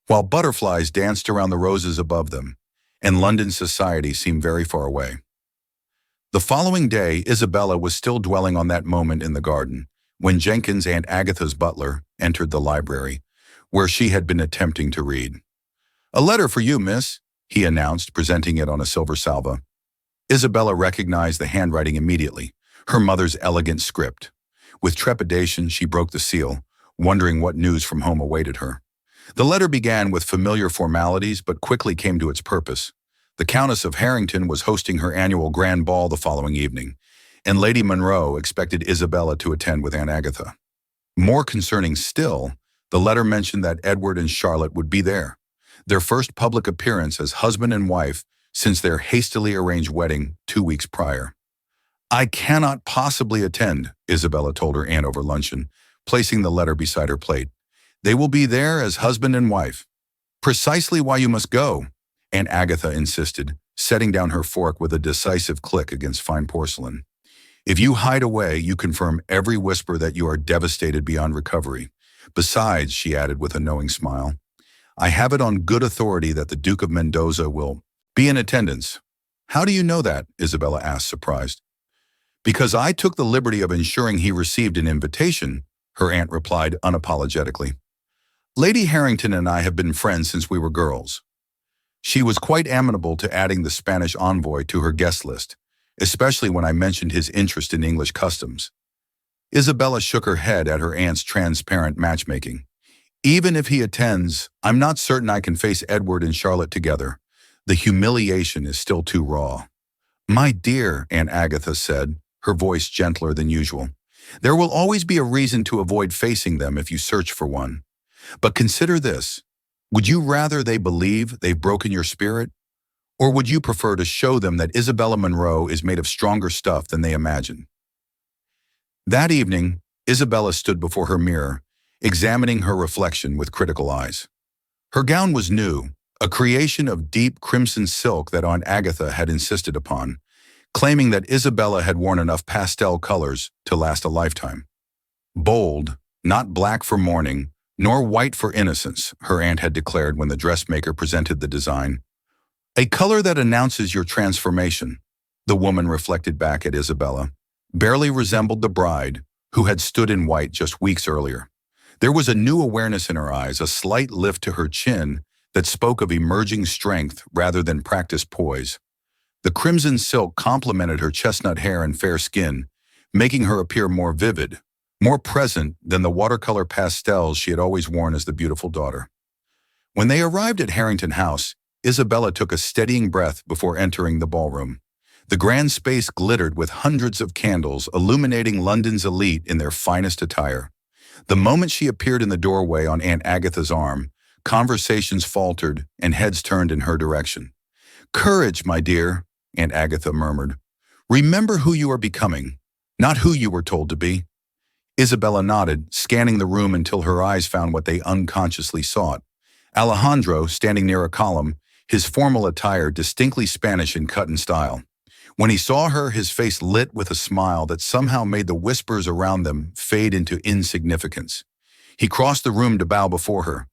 while butterflies danced around the roses above them, and London society seemed very far away. The following day, Isabella was still dwelling on that moment in the garden, when Jenkins, Aunt Agatha's butler, entered the library, where she had been attempting to read. "A letter for you, miss," he announced, presenting it on a silver salver. Isabella recognized the handwriting immediately, her mother's elegant script. With trepidation, she broke the seal, wondering what news from home awaited her. The letter began with familiar formalities but quickly came to its purpose. The Countess of Harrington was hosting her annual grand ball the following evening, and Lady Monroe expected Isabella to attend with Aunt Agatha. More concerning still, the letter mentioned that Edward and Charlotte would be there, their first public appearance as husband and wife since their hastily arranged wedding 2 weeks prior. "I cannot possibly attend," Isabella told her aunt over luncheon, placing the letter beside her plate. "They will be there as husband and wife." "Precisely why you must go," Aunt Agatha insisted, setting down her fork with a decisive click against fine porcelain. "If you hide away, you confirm every whisper that you are devastated beyond recovery. Besides," she added with a knowing smile, "I have it on good authority that the Duke of Mendoza will be in attendance." "How do you know that?" Isabella asked, surprised. "Because I took the liberty of ensuring he received an invitation," her aunt replied unapologetically. "Lady Harrington and I have been friends since we were girls." She was quite amenable to adding the Spanish envoy to her guest list, especially when I mentioned his interest in English customs. Isabella shook her head at her aunt's transparent matchmaking. "Even if he attends, I'm not certain I can face Edward and Charlotte together. The humiliation is still too raw." "My dear," Aunt Agatha said, her voice gentler than usual, "there will always be a reason to avoid facing them if you search for one. But consider this. Would you rather they believe they've broken your spirit? Or would you prefer to show them that Isabella Monroe is made of stronger stuff than they imagine?" That evening, Isabella stood before her mirror, examining her reflection with critical eyes. Her gown was new, a creation of deep crimson silk that Aunt Agatha had insisted upon, claiming that Isabella had worn enough pastel colors to last a lifetime. "Bold, not black for mourning, nor white for innocence," her aunt had declared when the dressmaker presented the design. "A color that announces your transformation," the woman reflected back at Isabella, barely resembled the bride who had stood in white just weeks earlier. There was a new awareness in her eyes, a slight lift to her chin that spoke of emerging strength rather than practiced poise. The crimson silk complemented her chestnut hair and fair skin, making her appear more vivid, more present than the watercolor pastels she had always worn as the beautiful daughter. When they arrived at Harrington House, Isabella took a steadying breath before entering the ballroom. The grand space glittered with hundreds of candles illuminating London's elite in their finest attire. The moment she appeared in the doorway on Aunt Agatha's arm, conversations faltered and heads turned in her direction. "Courage, my dear," Aunt Agatha murmured. "Remember who you are becoming, not who you were told to be." Isabella nodded, scanning the room until her eyes found what they unconsciously sought. Alejandro, standing near a column, his formal attire distinctly Spanish in cut and style. When he saw her, his face lit with a smile that somehow made the whispers around them fade into insignificance. He crossed the room to bow before her.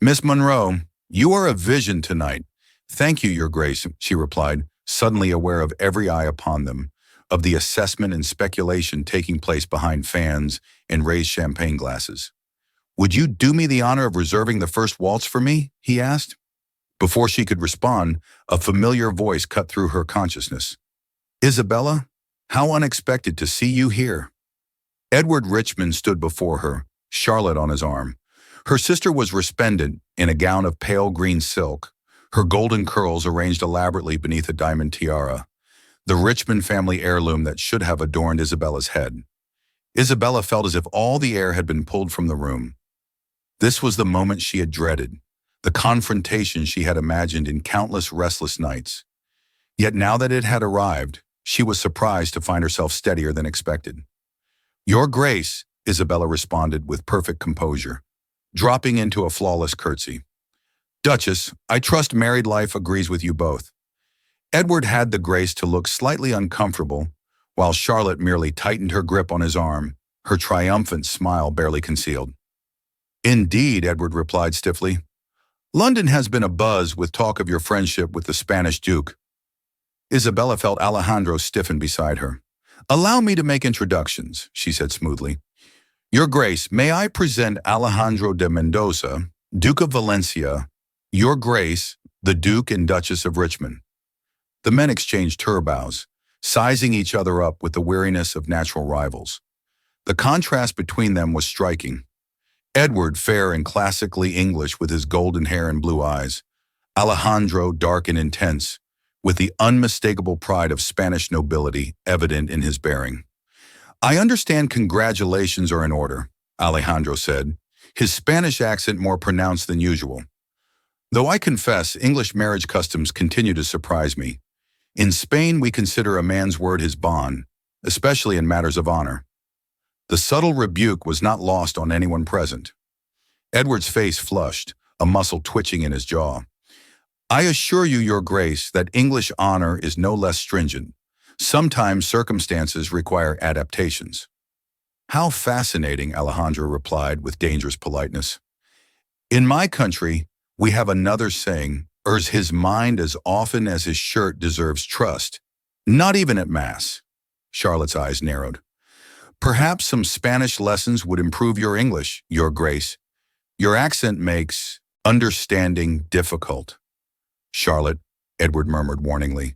"Miss Monroe, you are a vision tonight." "Thank you, Your Grace," she replied, suddenly aware of every eye upon them, of the assessment and speculation taking place behind fans and raised champagne glasses. "Would you do me the honor of reserving the first waltz for me?" he asked. Before she could respond, a familiar voice cut through her consciousness. "Isabella, how unexpected to see you here." Edward Richmond stood before her, Charlotte on his arm. Her sister was resplendent in a gown of pale green silk, her golden curls arranged elaborately beneath a diamond tiara, the Richmond family heirloom that should have adorned Isabella's head. Isabella felt as if all the air had been pulled from the room. This was the moment she had dreaded, the confrontation she had imagined in countless restless nights. Yet now that it had arrived, she was surprised to find herself steadier than expected. "Your Grace," Isabella responded with perfect composure, dropping into a flawless curtsy. "Duchess, I trust married life agrees with you both." Edward had the grace to look slightly uncomfortable, while Charlotte merely tightened her grip on his arm, her triumphant smile barely concealed. "Indeed," Edward replied stiffly. "London has been abuzz with talk of your friendship with the Spanish Duke." Isabella felt Alejandro stiffen beside her. "Allow me to make introductions," she said smoothly. "Your Grace, may I present Alejandro de Mendoza, Duke of Valencia, Your Grace, the Duke and Duchess of Richmond." The men exchanged turbows, sizing each other up with the weariness of natural rivals. The contrast between them was striking. Edward, fair and classically English with his golden hair and blue eyes. Alejandro, dark and intense, with the unmistakable pride of Spanish nobility evident in his bearing. I understand congratulations are in order, Alejandro said, his Spanish accent more pronounced than usual. Though I confess, English marriage customs continue to surprise me. In Spain, we consider a man's word his bond, especially in matters of honor. The subtle rebuke was not lost on anyone present. Edward's face flushed, a muscle twitching in his jaw. I assure you, Your Grace, that English honor is no less stringent. Sometimes circumstances require adaptations. How fascinating, Alejandro replied with dangerous politeness. In my country, we have another saying, "Errs his mind as often as his shirt deserves trust." Not even at Mass. Charlotte's eyes narrowed. Perhaps some Spanish lessons would improve your English, Your Grace. Your accent makes understanding difficult. Charlotte, Edward murmured warningly.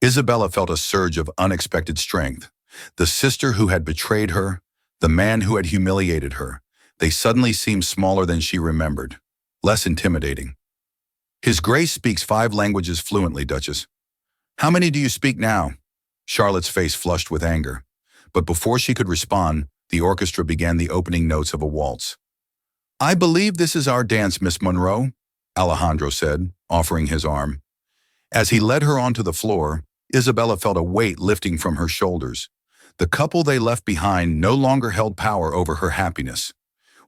Isabella felt a surge of unexpected strength. The sister who had betrayed her, the man who had humiliated her, they suddenly seemed smaller than she remembered, less intimidating. His Grace speaks 5 languages fluently, Duchess. How many do you speak now? Charlotte's face flushed with anger. But before she could respond, the orchestra began the opening notes of a waltz. I believe this is our dance, Miss Monroe, Alejandro said, offering his arm. As he led her onto the floor, Isabella felt a weight lifting from her shoulders. The couple they left behind no longer held power over her happiness.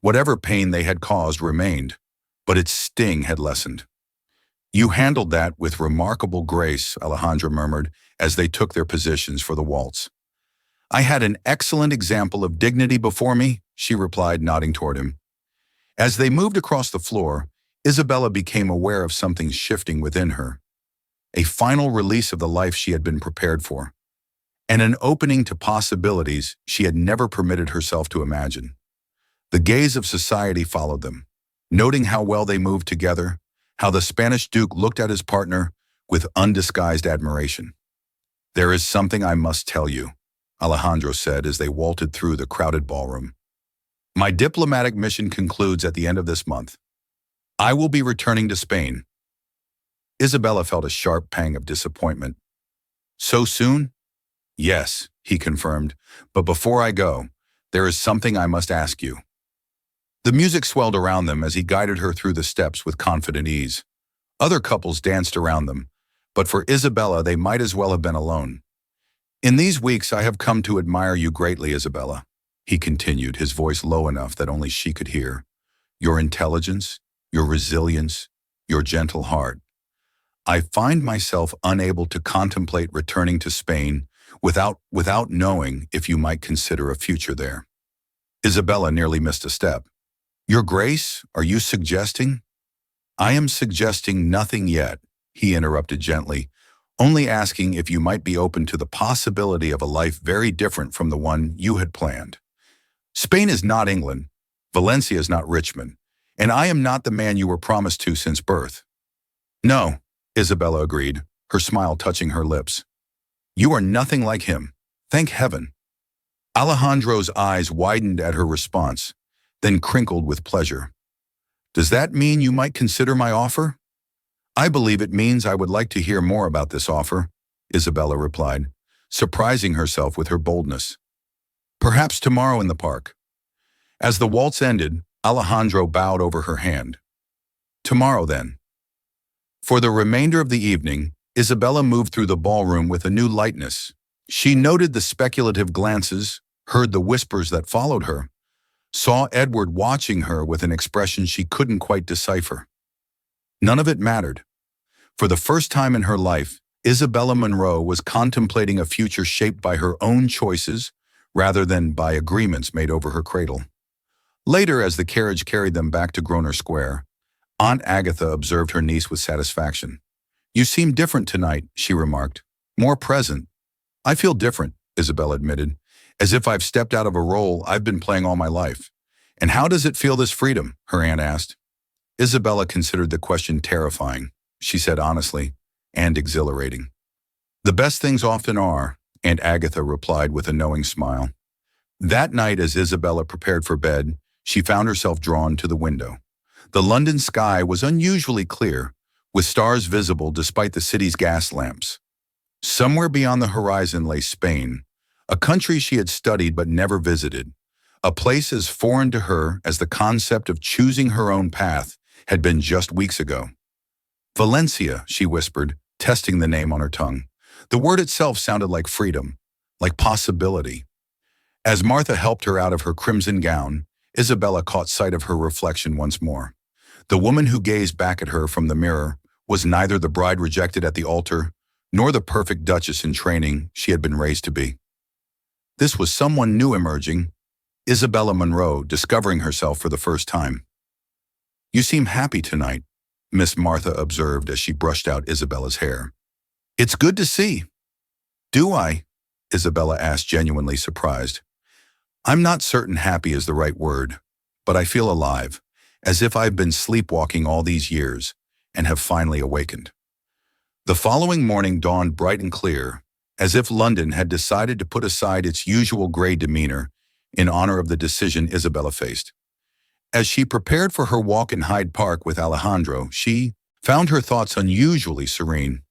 Whatever pain they had caused remained, but its sting had lessened. You handled that with remarkable grace, Alejandro murmured as they took their positions for the waltz. I had an excellent example of dignity before me, she replied, nodding toward him. As they moved across the floor, Isabella became aware of something shifting within her. A final release of the life she had been prepared for, and an opening to possibilities she had never permitted herself to imagine. The gaze of society followed them, noting how well they moved together, how the Spanish Duke looked at his partner with undisguised admiration. There is something I must tell you, Alejandro said as they vaulted through the crowded ballroom. My diplomatic mission concludes at the end of this month. I will be returning to Spain. Isabella felt a sharp pang of disappointment. So soon? Yes, he confirmed, but before I go, there is something I must ask you. The music swelled around them as he guided her through the steps with confident ease. Other couples danced around them, but for Isabella they might as well have been alone. In these weeks I have come to admire you greatly, Isabella, he continued, his voice low enough that only she could hear. Your intelligence, your resilience, your gentle heart. I find myself unable to contemplate returning to Spain without knowing if you might consider a future there. Isabella nearly missed a step. Your Grace, are you suggesting? I am suggesting nothing yet, he interrupted gently, only asking if you might be open to the possibility of a life very different from the one you had planned. Spain is not England, Valencia is not Richmond, and I am not the man you were promised to since birth. No, Isabella agreed, her smile touching her lips. You are nothing like him, thank heaven. Alejandro's eyes widened at her response, then crinkled with pleasure. Does that mean you might consider my offer? I believe it means I would like to hear more about this offer, Isabella replied, surprising herself with her boldness. Perhaps tomorrow in the park. As the waltz ended, Alejandro bowed over her hand. Tomorrow, then. For the remainder of the evening, Isabella moved through the ballroom with a new lightness. She noted the speculative glances, heard the whispers that followed her, saw Edward watching her with an expression she couldn't quite decipher. None of it mattered. For the first time in her life, Isabella Monroe was contemplating a future shaped by her own choices rather than by agreements made over her cradle. Later, as the carriage carried them back to Grosvenor Square, Aunt Agatha observed her niece with satisfaction. You seem different tonight, she remarked. More present. I feel different, Isabella admitted, as if I've stepped out of a role I've been playing all my life. And how does it feel, this freedom? Her aunt asked. Isabella considered the question terrifying, she said honestly, and exhilarating. The best things often are, Aunt Agatha replied with a knowing smile. That night, as Isabella prepared for bed, she found herself drawn to the window. The London sky was unusually clear, with stars visible despite the city's gas lamps. Somewhere beyond the horizon lay Spain, a country she had studied but never visited, a place as foreign to her as the concept of choosing her own path had been just weeks ago. Valencia, she whispered, testing the name on her tongue. The word itself sounded like freedom, like possibility. As Martha helped her out of her crimson gown, Isabella caught sight of her reflection once more. The woman who gazed back at her from the mirror was neither the bride rejected at the altar, nor the perfect duchess in training she had been raised to be. This was someone new emerging, Isabella Monroe discovering herself for the first time. "You seem happy tonight," Miss Martha observed as she brushed out Isabella's hair. "It's good to see." "Do I?" Isabella asked, genuinely surprised. "I'm not certain happy is the right word, but I feel alive, as if I've been sleepwalking all these years and have finally awakened." The following morning dawned bright and clear, as if London had decided to put aside its usual gray demeanor in honor of the decision Isabella faced. As she prepared for her walk in Hyde Park with Alejandro, she found her thoughts unusually serene.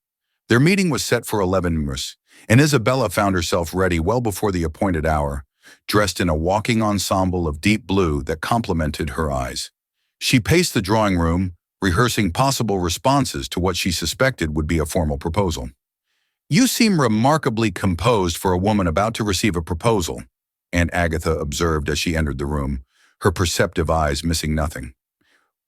Their meeting was set for 11 and Isabella found herself ready well before the appointed hour, dressed in a walking ensemble of deep blue that complemented her eyes. She paced the drawing room, rehearsing possible responses to what she suspected would be a formal proposal. "You seem remarkably composed for a woman about to receive a proposal," Aunt Agatha observed as she entered the room, her perceptive eyes missing nothing.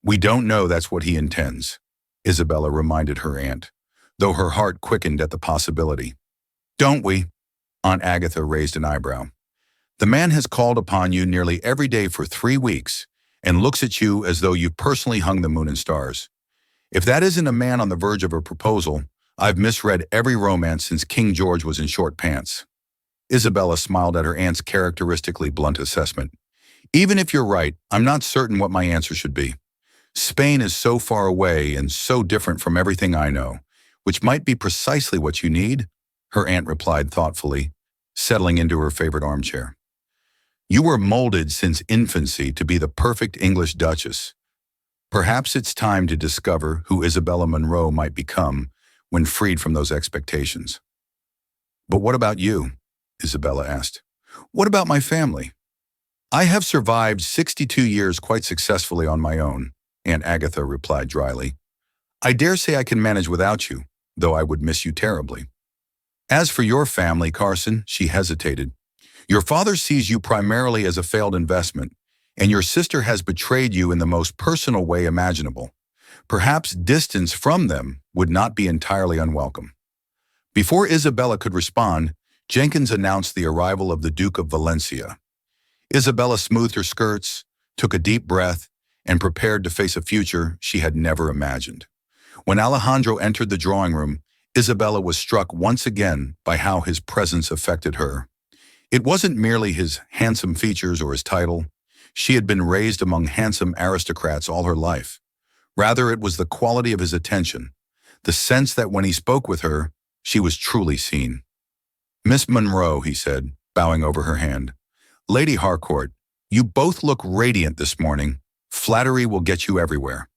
"We don't know that's what he intends," Isabella reminded her aunt, though her heart quickened at the possibility. "Don't we?" Aunt Agatha raised an eyebrow. "The man has called upon you nearly every day for 3 weeks and looks at you as though you personally hung the moon and stars. If that isn't a man on the verge of a proposal, I've misread every romance since King George was in short pants." Isabella smiled at her aunt's characteristically blunt assessment. "Even if you're right, I'm not certain what my answer should be. Spain is so far away and so different from everything I know, which might be precisely what you need," her aunt replied thoughtfully, settling into her favorite armchair. "You were molded since infancy to be the perfect English duchess. Perhaps it's time to discover who Isabella Monroe might become when freed from those expectations." "But what about you?" Isabella asked. "What about my family?" "I have survived 62 years quite successfully on my own," Aunt Agatha replied dryly. "I dare say I can manage without you, though I would miss you terribly. As for your family, Carson," she hesitated, "your father sees you primarily as a failed investment, and your sister has betrayed you in the most personal way imaginable. Perhaps distance from them would not be entirely unwelcome." Before Isabella could respond, Jenkins announced the arrival of the Duke of Valencia. Isabella smoothed her skirts, took a deep breath, and prepared to face a future she had never imagined. When Alejandro entered the drawing room, Isabella was struck once again by how his presence affected her. It wasn't merely his handsome features or his title. She had been raised among handsome aristocrats all her life. Rather, it was the quality of his attention, the sense that when he spoke with her, she was truly seen. "Miss Monroe," he said, bowing over her hand. "Lady Harcourt, you both look radiant this morning. Flattery will get you everywhere."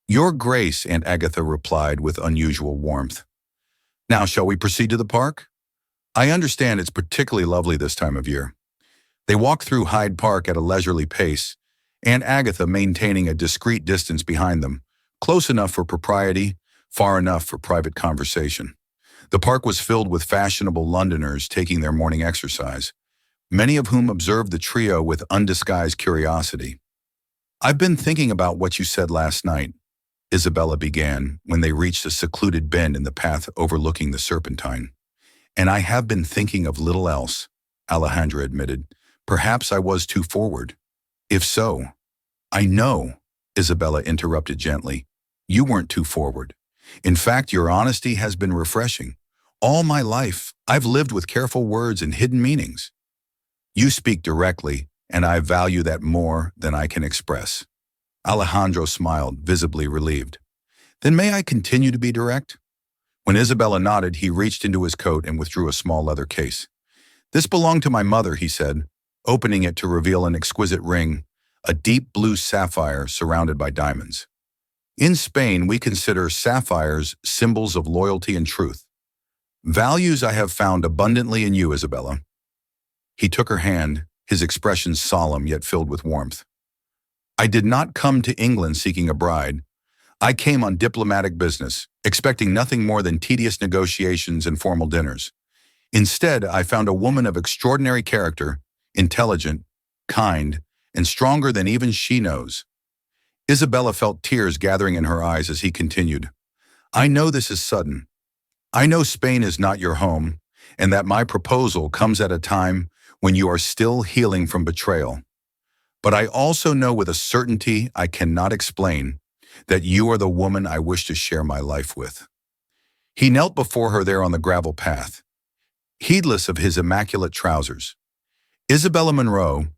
"Your Grace," Aunt Agatha replied with unusual warmth. "Now, shall we proceed to the park? I understand it's particularly lovely this time of year." They walked through Hyde Park at a leisurely pace, Aunt Agatha maintaining a discreet distance behind them, close enough for propriety, far enough for private conversation. The park was filled with fashionable Londoners taking their morning exercise, many of whom observed the trio with undisguised curiosity. "I've been thinking about what you said last night," Isabella began when they reached a secluded bend in the path overlooking the Serpentine. "And I have been thinking of little else," Alejandro admitted. "Perhaps I was too forward. If so—" "I know," Isabella interrupted gently. "You weren't too forward. In fact, your honesty has been refreshing. All my life, I've lived with careful words and hidden meanings. You speak directly, and I value that more than I can express." Alejandro smiled, visibly relieved. "Then may I continue to be direct?" When Isabella nodded, he reached into his coat and withdrew a small leather case. "This belonged to my mother," he said, opening it to reveal an exquisite ring, a deep blue sapphire surrounded by diamonds. In Spain, we consider sapphires symbols of loyalty and truth. Values I have found abundantly in you, Isabella. He took her hand, his expression solemn yet filled with warmth. I did not come to England seeking a bride. I came on diplomatic business, expecting nothing more than tedious negotiations and formal dinners. Instead, I found a woman of extraordinary character, intelligent, kind, and stronger than even she knows. Isabella felt tears gathering in her eyes as he continued. I know this is sudden. I know Spain is not your home, and that my proposal comes at a time when you are still healing from betrayal. But I also know with a certainty I cannot explain that you are the woman I wish to share my life with. He knelt before her there on the gravel path, heedless of his immaculate trousers. Isabella Monroe,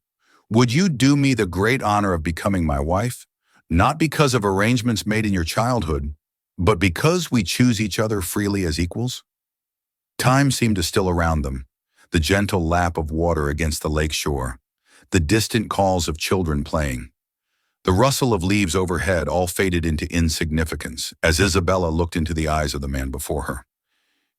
would you do me the great honor of becoming my wife, not because of arrangements made in your childhood, but because we choose each other freely as equals? Time seemed to still around them, the gentle lap of water against the lake shore, the distant calls of children playing. The rustle of leaves overhead all faded into insignificance as Isabella looked into the eyes of the man before her.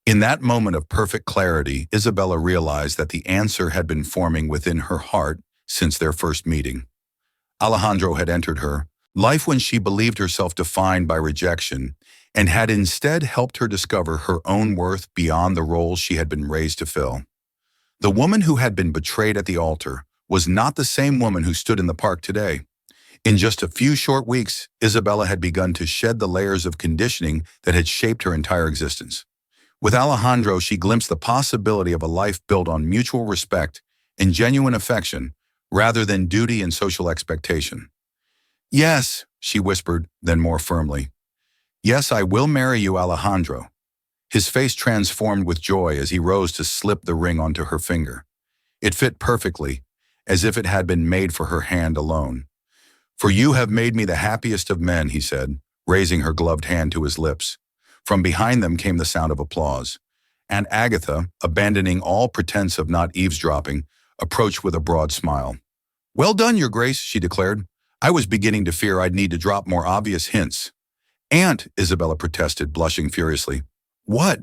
In that moment of perfect clarity, Isabella realized that the answer had been forming within her heart since their first meeting. Alejandro had entered her life when she believed herself defined by rejection and had instead helped her discover her own worth beyond the role she had been raised to fill. The woman who had been betrayed at the altar was not the same woman who stood in the park today. In just a few short weeks, Isabella had begun to shed the layers of conditioning that had shaped her entire existence. With Alejandro, she glimpsed the possibility of a life built on mutual respect and genuine affection, rather than duty and social expectation. Yes, she whispered, then more firmly. Yes, I will marry you, Alejandro. His face transformed with joy as he rose to slip the ring onto her finger. It fit perfectly, as if it had been made for her hand alone. For you have made me the happiest of men, he said, raising her gloved hand to his lips. From behind them came the sound of applause. Aunt Agatha, abandoning all pretense of not eavesdropping, approached with a broad smile. Well done, Your Grace, she declared. I was beginning to fear I'd need to drop more obvious hints. Aunt, Isabella protested, blushing furiously. What?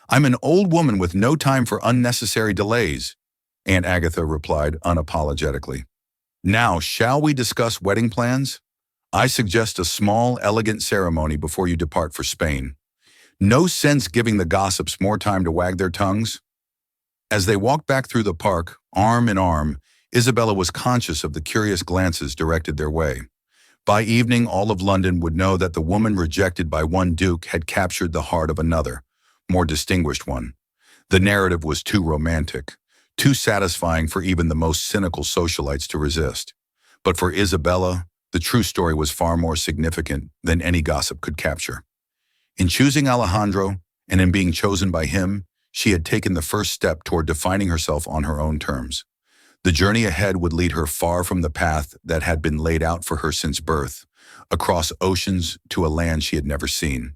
I'm an old woman with no time for unnecessary delays, Aunt Agatha replied unapologetically. Now, shall we discuss wedding plans? I suggest a small, elegant ceremony before you depart for Spain. No sense giving the gossips more time to wag their tongues. As they walked back through the park, arm in arm, Isabella was conscious of the curious glances directed their way. By evening, all of London would know that the woman rejected by one duke had captured the heart of another, more distinguished one. The narrative was too romantic, too satisfying for even the most cynical socialites to resist. But for Isabella, the true story was far more significant than any gossip could capture. In choosing Alejandro, and in being chosen by him, she had taken the first step toward defining herself on her own terms. The journey ahead would lead her far from the path that had been laid out for her since birth, across oceans to a land she had never seen.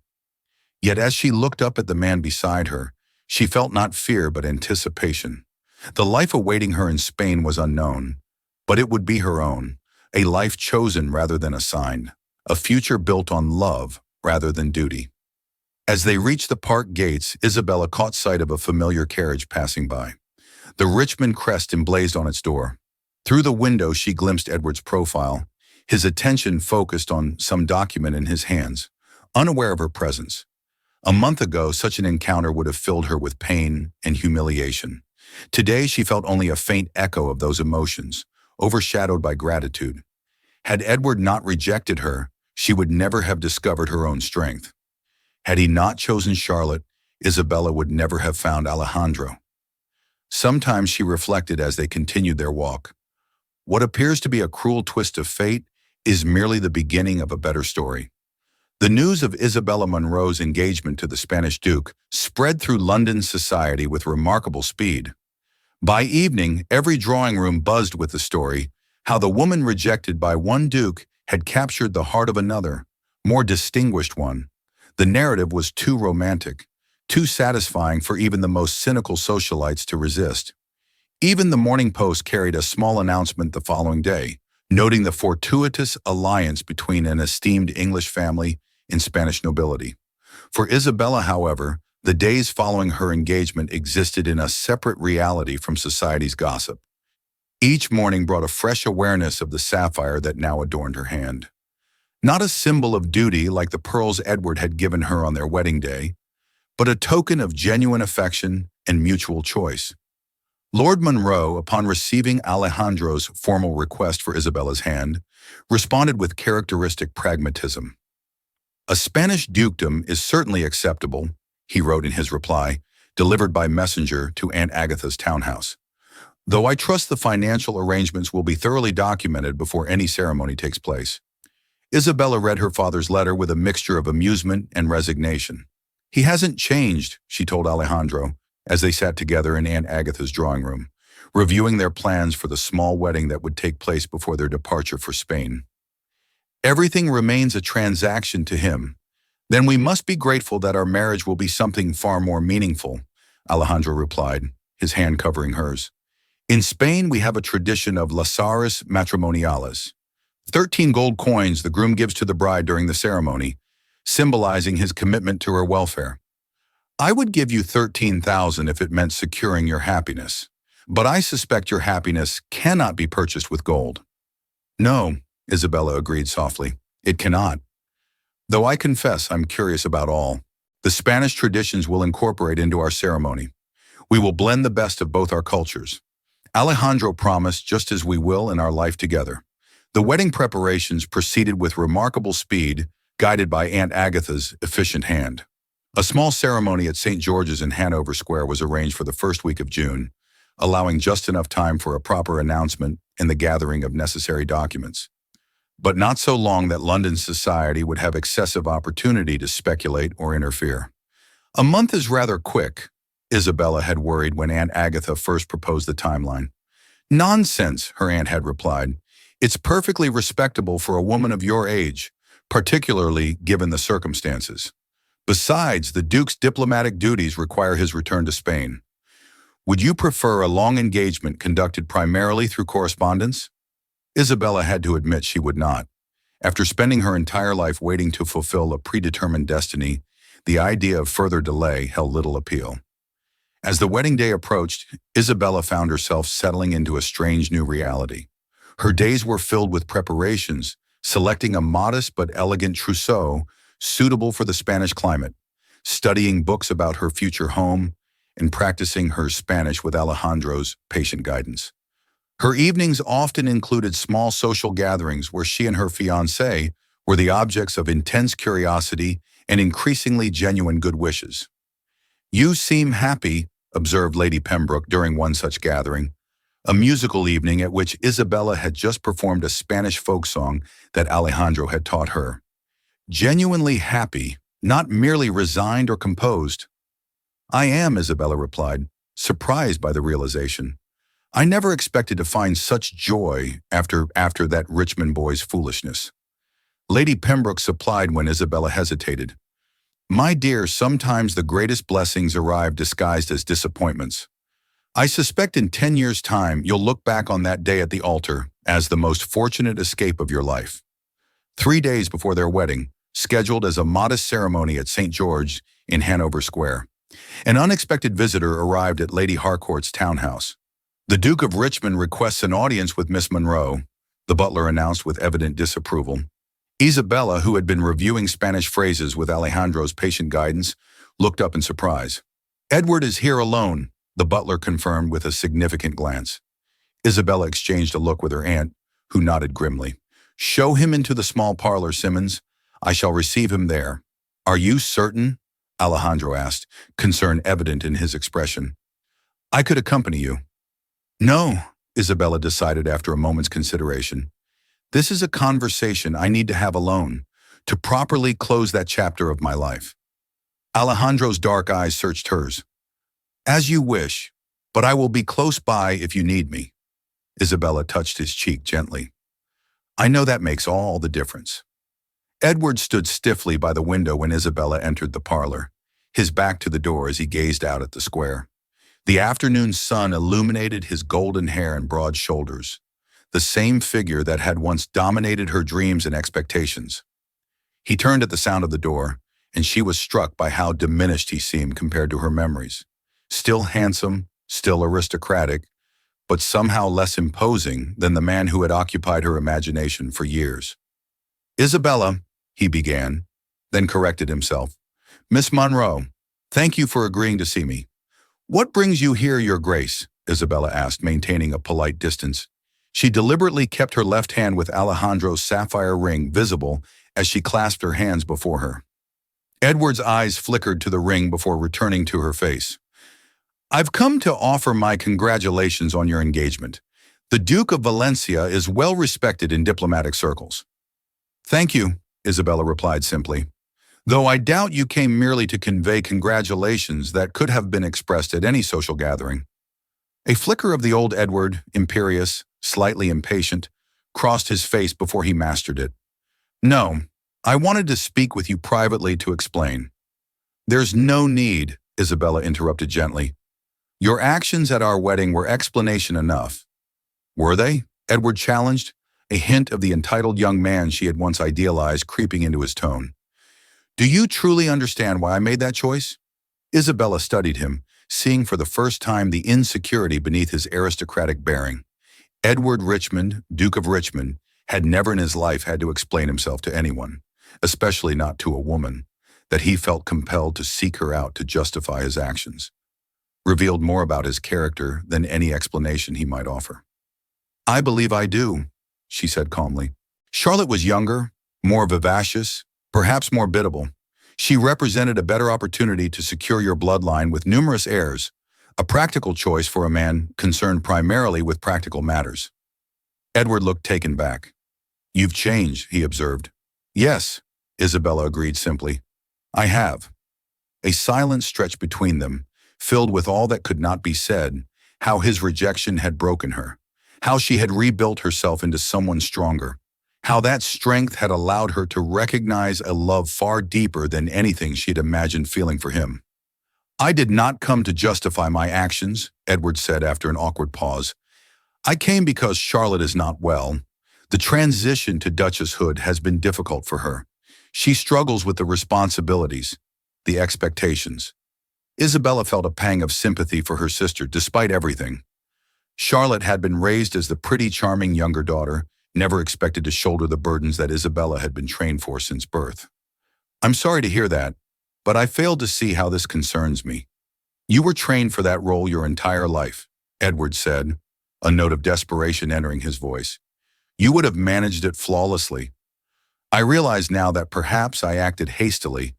Yet as she looked up at the man beside her, she felt not fear but anticipation. The life awaiting her in Spain was unknown, but it would be her own, a life chosen rather than assigned, a future built on love rather than duty. As they reached the park gates, Isabella caught sight of a familiar carriage passing by. The Richmond crest emblazed on its door. Through the window she glimpsed Edward's profile, his attention focused on some document in his hands, unaware of her presence. A month ago, such an encounter would have filled her with pain and humiliation. Today she felt only a faint echo of those emotions, overshadowed by gratitude. Had Edward not rejected her, she would never have discovered her own strength. Had he not chosen Charlotte, Isabella would never have found Alejandro. Sometimes she reflected as they continued their walk. What appears to be a cruel twist of fate is merely the beginning of a better story. The news of Isabella Monroe's engagement to the Spanish Duke spread through London society with remarkable speed. By evening, every drawing room buzzed with the story, how the woman rejected by one duke had captured the heart of another, more distinguished one. The narrative was too romantic, too satisfying for even the most cynical socialites to resist. Even the Morning Post carried a small announcement the following day. noting the fortuitous alliance between an esteemed English family and Spanish nobility. For Isabella, however, the days following her engagement existed in a separate reality from society's gossip. Each morning brought a fresh awareness of the sapphire that now adorned her hand. Not a symbol of duty like the pearls Edward had given her on their wedding day, but a token of genuine affection and mutual choice. Lord Monroe, upon receiving Alejandro's formal request for Isabella's hand, responded with characteristic pragmatism. "A Spanish dukedom is certainly acceptable," he wrote in his reply, delivered by messenger to Aunt Agatha's townhouse, "though I trust the financial arrangements will be thoroughly documented before any ceremony takes place." Isabella read her father's letter with a mixture of amusement and resignation. "He hasn't changed," she told Alejandro, as they sat together in Aunt Agatha's drawing room, reviewing their plans for the small wedding that would take place before their departure for Spain. "Everything remains a transaction to him. Then we must be grateful that our marriage will be something far more meaningful," Alejandro replied, his hand covering hers. "In Spain, we have a tradition of lazares matrimoniales, 13 gold coins the groom gives to the bride during the ceremony, symbolizing his commitment to her welfare. I would give you 13,000 if it meant securing your happiness, but I suspect your happiness cannot be purchased with gold." "No," Isabella agreed softly, "it cannot. Though I confess I'm curious about all. The Spanish traditions will incorporate into our ceremony. We will blend the best of both our cultures." Alejandro promised, just as we will in our life together. The wedding preparations proceeded with remarkable speed, guided by Aunt Agatha's efficient hand. A small ceremony at St. George's in Hanover Square was arranged for the first week of June, allowing just enough time for a proper announcement and the gathering of necessary documents. But not so long that London society would have excessive opportunity to speculate or interfere. "A month is rather quick," Isabella had worried when Aunt Agatha first proposed the timeline. "Nonsense," her aunt had replied. "It's perfectly respectable for a woman of your age, particularly given the circumstances. Besides, the Duke's diplomatic duties require his return to Spain. Would you prefer a long engagement conducted primarily through correspondence?" Isabella had to admit she would not. After spending her entire life waiting to fulfill a predetermined destiny, the idea of further delay held little appeal. As the wedding day approached, Isabella found herself settling into a strange new reality. Her days were filled with preparations, selecting a modest but elegant trousseau suitable for the Spanish climate, studying books about her future home, and practicing her Spanish with Alejandro's patient guidance. Her evenings often included small social gatherings where she and her fiancé were the objects of intense curiosity and increasingly genuine good wishes. "You seem happy," observed Lady Pembroke during one such gathering, a musical evening at which Isabella had just performed a Spanish folk song that Alejandro had taught her. "Genuinely happy, not merely resigned or composed." "I am," Isabella replied, surprised by the realization. "I never expected to find such joy after that Richmond boy's foolishness." Lady Pembroke supplied when Isabella hesitated. "My dear, sometimes the greatest blessings arrive disguised as disappointments. I suspect in 10 years' time you'll look back on that day at the altar as the most fortunate escape of your life." 3 days before their wedding, scheduled as a modest ceremony at St. George in Hanover Square, an unexpected visitor arrived at Lady Harcourt's townhouse. "The Duke of Richmond requests an audience with Miss Monroe," the butler announced with evident disapproval. Isabella, who had been reviewing Spanish phrases with Alejandro's patient guidance, looked up in surprise. "Edward is here alone," the butler confirmed with a significant glance. Isabella exchanged a look with her aunt, who nodded grimly. "Show him into the small parlor, Simmons. I shall receive him there." "Are you certain?" Alejandro asked, concern evident in his expression. "I could accompany you." "No," Isabella decided after a moment's consideration. "This is a conversation I need to have alone, to properly close that chapter of my life." Alejandro's dark eyes searched hers. "As you wish, but I will be close by if you need me." Isabella touched his cheek gently. "I know that makes all the difference." Edward stood stiffly by the window when Isabella entered the parlor, his back to the door as he gazed out at the square. The afternoon sun illuminated his golden hair and broad shoulders. the same figure that had once dominated her dreams and expectations. He turned at the sound of the door, and she was struck by how diminished he seemed compared to her memories. Still handsome, still aristocratic, but somehow less imposing than the man who had occupied her imagination for years. "Isabella," he began, then corrected himself. "Miss Monroe, thank you for agreeing to see me." "What brings you here, Your Grace?" Isabella asked, maintaining a polite distance. She deliberately kept her left hand with Alejandro's sapphire ring visible as she clasped her hands before her. Edward's eyes flickered to the ring before returning to her face. "I've come to offer my congratulations on your engagement. The Duke of Valencia is well respected in diplomatic circles." "Thank you," Isabella replied simply, "though I doubt you came merely to convey congratulations that could have been expressed at any social gathering." A flicker of the old Edward, imperious, slightly impatient, crossed his face before he mastered it. "No, I wanted to speak with you privately to explain." "There's no need," Isabella interrupted gently. "Your actions at our wedding were explanation enough." "Were they?" Edward challenged, a hint of the entitled young man she had once idealized creeping into his tone. "Do you truly understand why I made that choice?" Isabella studied him, seeing for the first time the insecurity beneath his aristocratic bearing. Edward Richmond, Duke of Richmond, had never in his life had to explain himself to anyone, especially not to a woman, that he felt compelled to seek her out to justify his actions. Revealed more about his character than any explanation he might offer. "I believe I do," she said calmly. Charlotte was younger, more vivacious, perhaps more biddable. She represented a better opportunity to secure your bloodline with numerous heirs, a practical choice for a man concerned primarily with practical matters. Edward looked taken back. "You've changed," he observed. "Yes," Isabella agreed simply. "I have." A silence stretched between them, filled with all that could not be said, how his rejection had broken her, how she had rebuilt herself into someone stronger, how that strength had allowed her to recognize a love far deeper than anything she had imagined feeling for him. "I did not come to justify my actions," Edward said after an awkward pause. "I came because Charlotte is not well. The transition to duchesshood has been difficult for her. She struggles with the responsibilities, the expectations." Isabella felt a pang of sympathy for her sister despite everything. Charlotte had been raised as the pretty, charming younger daughter, never expected to shoulder the burdens that Isabella had been trained for since birth. "I'm sorry to hear that, but I failed to see how this concerns me." "You were trained for that role your entire life," Edward said, a note of desperation entering his voice. "You would have managed it flawlessly. I realize now that perhaps I acted hastily."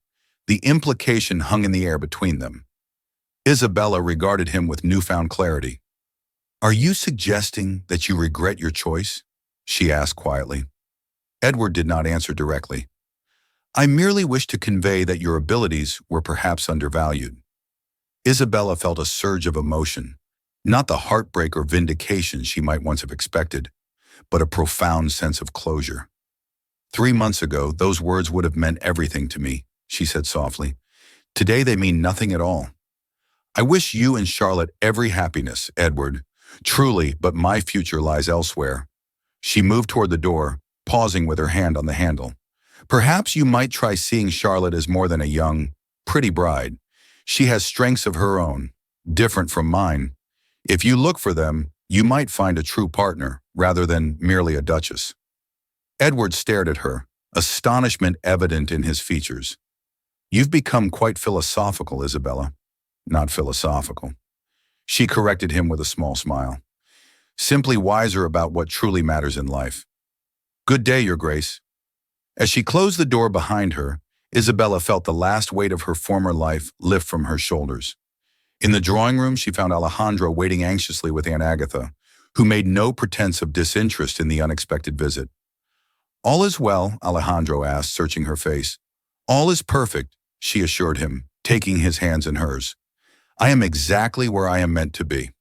The implication hung in the air between them. Isabella regarded him with newfound clarity. "Are you suggesting that you regret your choice?" she asked quietly. Edward did not answer directly. "I merely wish to convey that your abilities were perhaps undervalued." Isabella felt a surge of emotion, not the heartbreak or vindication she might once have expected, but a profound sense of closure. "3 months ago, those words would have meant everything to me," she said softly. "Today they mean nothing at all. I wish you and Charlotte every happiness, Edward. Truly, but my future lies elsewhere." She moved toward the door, pausing with her hand on the handle. "Perhaps you might try seeing Charlotte as more than a young, pretty bride. She has strengths of her own, different from mine. If you look for them, you might find a true partner, rather than merely a duchess." Edward stared at her, astonishment evident in his features. "You've become quite philosophical, Isabella." "Not philosophical." She corrected him with a small smile. "Simply wiser about what truly matters in life." "Good day, Your Grace." As she closed the door behind her, Isabella felt the last weight of her former life lift from her shoulders. In the drawing room, she found Alejandro waiting anxiously with Aunt Agatha, who made no pretense of disinterest in the unexpected visit. "All is well?" Alejandro asked, searching her face. "All is perfect," she assured him, taking his hands in hers. "I am exactly where I am meant to be."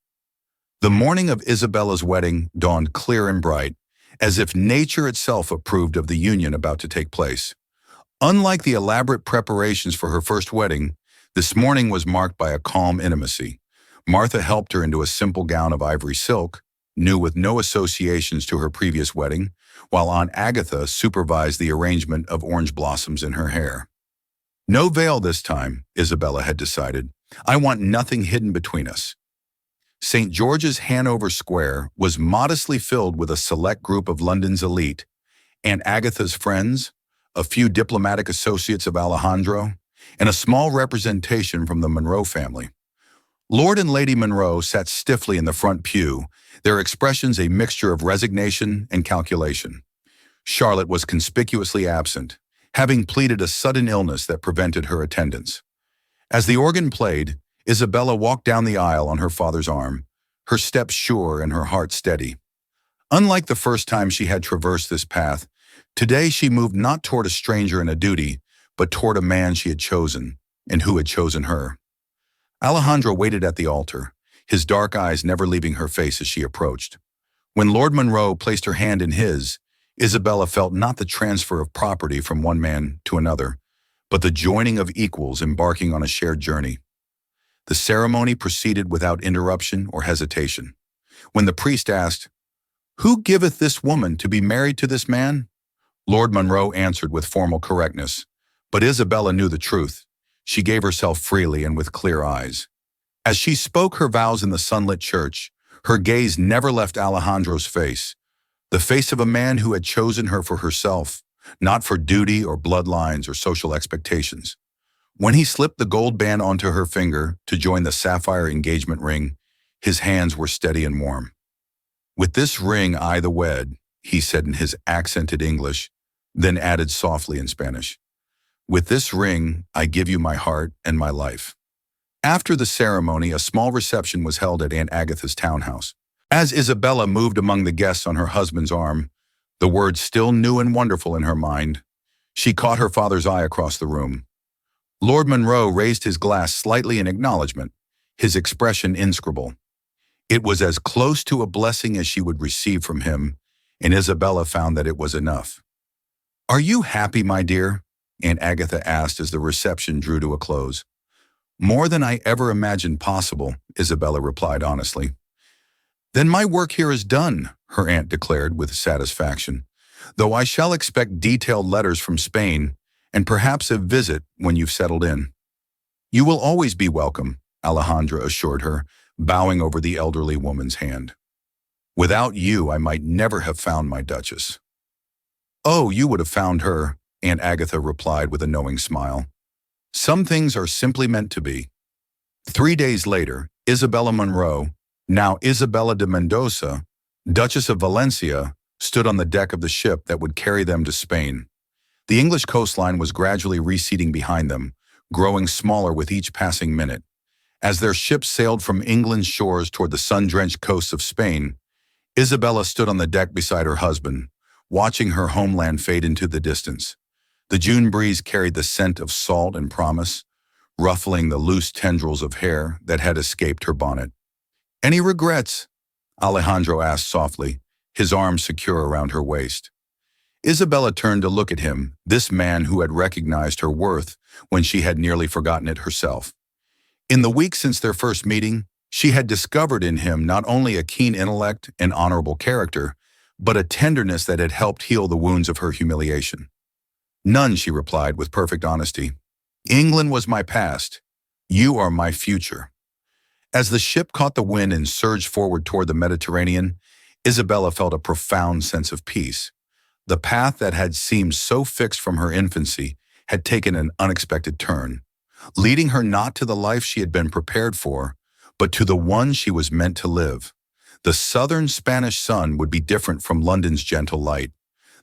The morning of Isabella's wedding dawned clear and bright, as if nature itself approved of the union about to take place. Unlike the elaborate preparations for her first wedding, this morning was marked by a calm intimacy. Martha helped her into a simple gown of ivory silk, new with no associations to her previous wedding, while Aunt Agatha supervised the arrangement of orange blossoms in her hair. No veil this time, Isabella had decided. I want nothing hidden between us. St. George's, Hanover Square, was modestly filled with a select group of London's elite, Aunt Agatha's friends, a few diplomatic associates of Alejandro, and a small representation from the Monroe family. Lord and Lady Monroe sat stiffly in the front pew, their expressions a mixture of resignation and calculation. Charlotte was conspicuously absent, having pleaded a sudden illness that prevented her attendance. As the organ played, Isabella walked down the aisle on her father's arm, her steps sure and her heart steady. Unlike the first time she had traversed this path, today she moved not toward a stranger and a duty, but toward a man she had chosen, and who had chosen her. Alejandro waited at the altar, his dark eyes never leaving her face as she approached. When Lord Monroe placed her hand in his, Isabella felt not the transfer of property from one man to another, but the joining of equals embarking on a shared journey. The ceremony proceeded without interruption or hesitation. When the priest asked, "Who giveth this woman to be married to this man?" Lord Monroe answered with formal correctness, but Isabella knew the truth. She gave herself freely and with clear eyes. As she spoke her vows in the sunlit church, her gaze never left Alejandro's face, the face of a man who had chosen her for herself, not for duty or bloodlines or social expectations. When he slipped the gold band onto her finger to join the sapphire engagement ring, his hands were steady and warm. "With this ring I the wed," he said in his accented English, then added softly in Spanish, "With this ring I give you my heart and my life." After the ceremony, a small reception was held at Aunt Agatha's townhouse. As Isabella moved among the guests on her husband's arm, the words still new and wonderful in her mind, she caught her father's eye across the room. Lord Monroe raised his glass slightly in acknowledgement, his expression inscrutable. It was as close to a blessing as she would receive from him, and Isabella found that it was enough. "Are you happy, my dear?" Aunt Agatha asked as the reception drew to a close. "More than I ever imagined possible," Isabella replied honestly. "Then my work here is done," her aunt declared with satisfaction, "though I shall expect detailed letters from Spain and perhaps a visit when you've settled in." "You will always be welcome," Alejandra assured her, bowing over the elderly woman's hand. "Without you, I might never have found my Duchess." "Oh, you would have found her," Aunt Agatha replied with a knowing smile. "Some things are simply meant to be." 3 days later, Isabella Monroe, now Isabella de Mendoza, Duchess of Valencia, stood on the deck of the ship that would carry them to Spain. The English coastline was gradually receding behind them, growing smaller with each passing minute. As their ship sailed from England's shores toward the sun-drenched coasts of Spain, Isabella stood on the deck beside her husband, watching her homeland fade into the distance. The June breeze carried the scent of salt and promise, ruffling the loose tendrils of hair that had escaped her bonnet. "Any regrets?" Alejandro asked softly, his arms secure around her waist. Isabella turned to look at him, this man who had recognized her worth when she had nearly forgotten it herself. In the weeks since their first meeting, she had discovered in him not only a keen intellect and honorable character, but a tenderness that had helped heal the wounds of her humiliation. "None," she replied with perfect honesty. "England was my past. You are my future." As the ship caught the wind and surged forward toward the Mediterranean, Isabella felt a profound sense of peace. The path that had seemed so fixed from her infancy had taken an unexpected turn, leading her not to the life she had been prepared for, but to the one she was meant to live. The southern Spanish sun would be different from London's gentle light.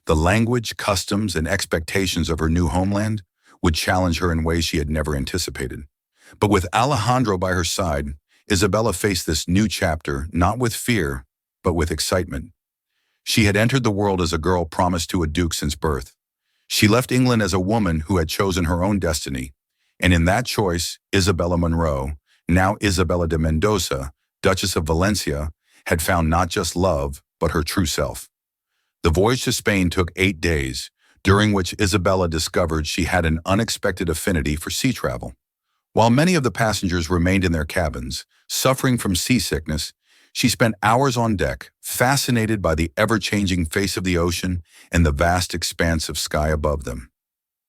The language, customs, and expectations of her new homeland would challenge her in ways she had never anticipated. But with Alejandro by her side, Isabella faced this new chapter not with fear, but with excitement. She had entered the world as a girl promised to a duke since birth. She left England as a woman who had chosen her own destiny, and in that choice, Isabella Monroe, now Isabella de Mendoza, Duchess of Valencia, had found not just love, but her true self. The voyage to Spain took 8 days, during which Isabella discovered she had an unexpected affinity for sea travel. While many of the passengers remained in their cabins, suffering from seasickness, She spent hours on deck, fascinated by the ever-changing face of the ocean and the vast expanse of sky above them.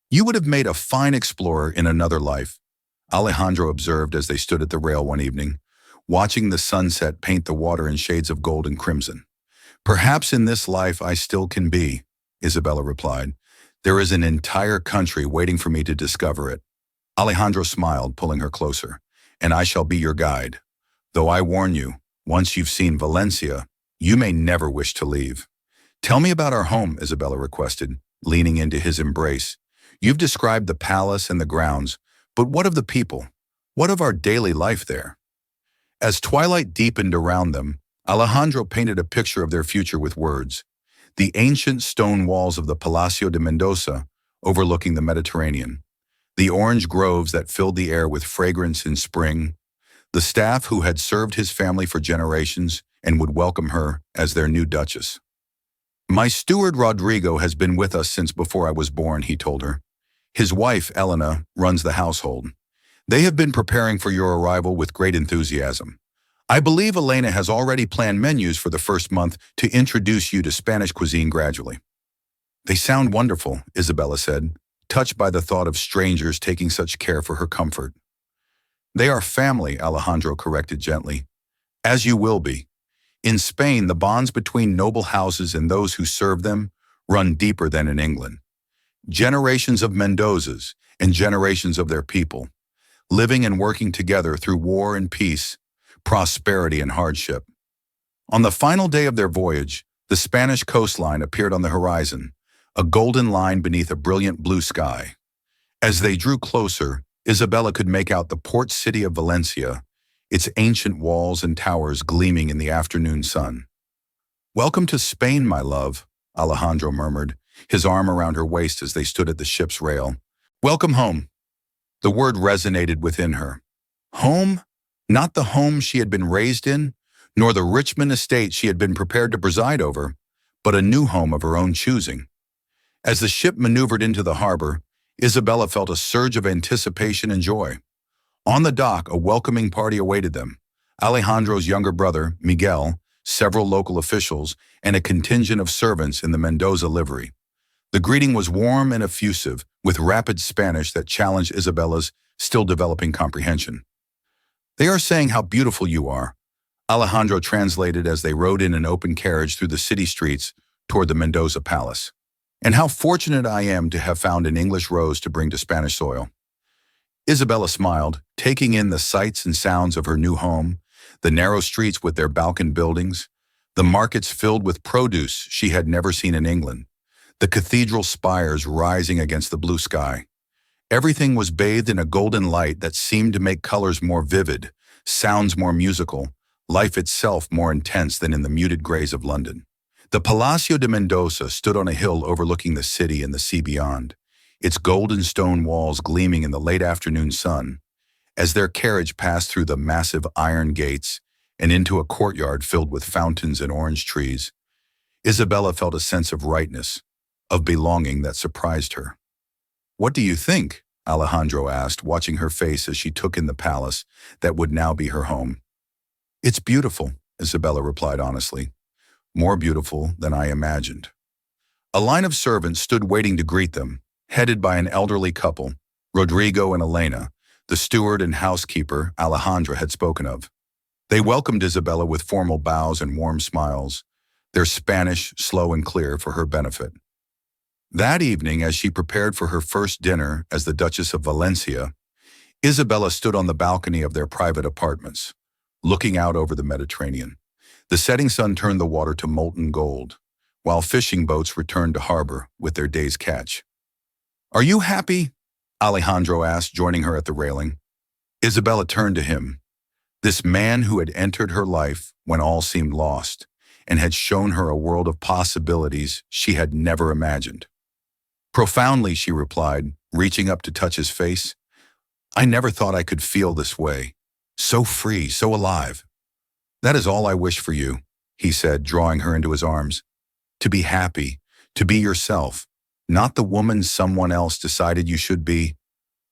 "You would have made a fine explorer in another life," Alejandro observed as they stood at the rail one evening, watching the sunset paint the water in shades of gold and crimson. "Perhaps in this life I still can be," Isabella replied. "There is an entire country waiting for me to discover it." Alejandro smiled, pulling her closer. "And I shall be your guide. Though I warn you, once you've seen Valencia, you may never wish to leave." "Tell me about our home," Isabella requested, leaning into his embrace. "You've described the palace and the grounds, but what of the people? What of our daily life there?" As twilight deepened around them, Alejandro painted a picture of their future with words. The ancient stone walls of the Palacio de Mendoza, overlooking the Mediterranean. The orange groves that filled the air with fragrance in spring. The staff who had served his family for generations and would welcome her as their new duchess. "My steward Rodrigo has been with us since before I was born," he told her. "His wife, Elena, runs the household. They have been preparing for your arrival with great enthusiasm. I believe Elena has already planned menus for the first month to introduce you to Spanish cuisine gradually." "They sound wonderful," Isabella said, touched by the thought of strangers taking such care for her comfort. "They are family," Alejandro corrected gently. "As you will be. In Spain, the bonds between noble houses and those who serve them run deeper than in England. Generations of Mendozas and generations of their people, living and working together through war and peace, prosperity and hardship." On the final day of their voyage, the Spanish coastline appeared on the horizon, a golden line beneath a brilliant blue sky. As they drew closer, Isabella could make out the port city of Valencia, its ancient walls and towers gleaming in the afternoon sun. "Welcome to Spain, my love," Alejandro murmured, his arm around her waist as they stood at the ship's rail. "Welcome home." The word resonated within her. Home? Not the home she had been raised in, nor the Richmond estate she had been prepared to preside over, but a new home of her own choosing. As the ship maneuvered into the harbor, Isabella felt a surge of anticipation and joy. On the dock, a welcoming party awaited them. Alejandro's younger brother, Miguel, several local officials, and a contingent of servants in the Mendoza livery. The greeting was warm and effusive, with rapid Spanish that challenged Isabella's still-developing comprehension. "They are saying how beautiful you are," Alejandro translated as they rode in an open carriage through the city streets toward the Mendoza Palace. "And how fortunate I am to have found an English rose to bring to Spanish soil." Isabella smiled, taking in the sights and sounds of her new home, the narrow streets with their balconed buildings, the markets filled with produce she had never seen in England, the cathedral spires rising against the blue sky. Everything was bathed in a golden light that seemed to make colors more vivid, sounds more musical, life itself more intense than in the muted grays of London. The Palacio de Mendoza stood on a hill overlooking the city and the sea beyond, its golden stone walls gleaming in the late afternoon sun. As their carriage passed through the massive iron gates and into a courtyard filled with fountains and orange trees, Isabella felt a sense of rightness, of belonging that surprised her. "What do you think?" Alejandro asked, watching her face as she took in the palace that would now be her home. "It's beautiful," Isabella replied honestly. "More beautiful than I imagined." A line of servants stood waiting to greet them, headed by an elderly couple, Rodrigo and Elena, the steward and housekeeper Alejandra had spoken of. They welcomed Isabella with formal bows and warm smiles, their Spanish slow and clear for her benefit. That evening, as she prepared for her first dinner as the Duchess of Valencia, Isabella stood on the balcony of their private apartments, looking out over the Mediterranean. The setting sun turned the water to molten gold, while fishing boats returned to harbor with their day's catch. "Are you happy?" Alejandro asked, joining her at the railing. Isabella turned to him, this man who had entered her life when all seemed lost, and had shown her a world of possibilities she had never imagined. "Profoundly," she replied, reaching up to touch his face. "I never thought I could feel this way. So free, so alive." "That is all I wish for you," he said, drawing her into his arms. "To be happy, to be yourself, not the woman someone else decided you should be,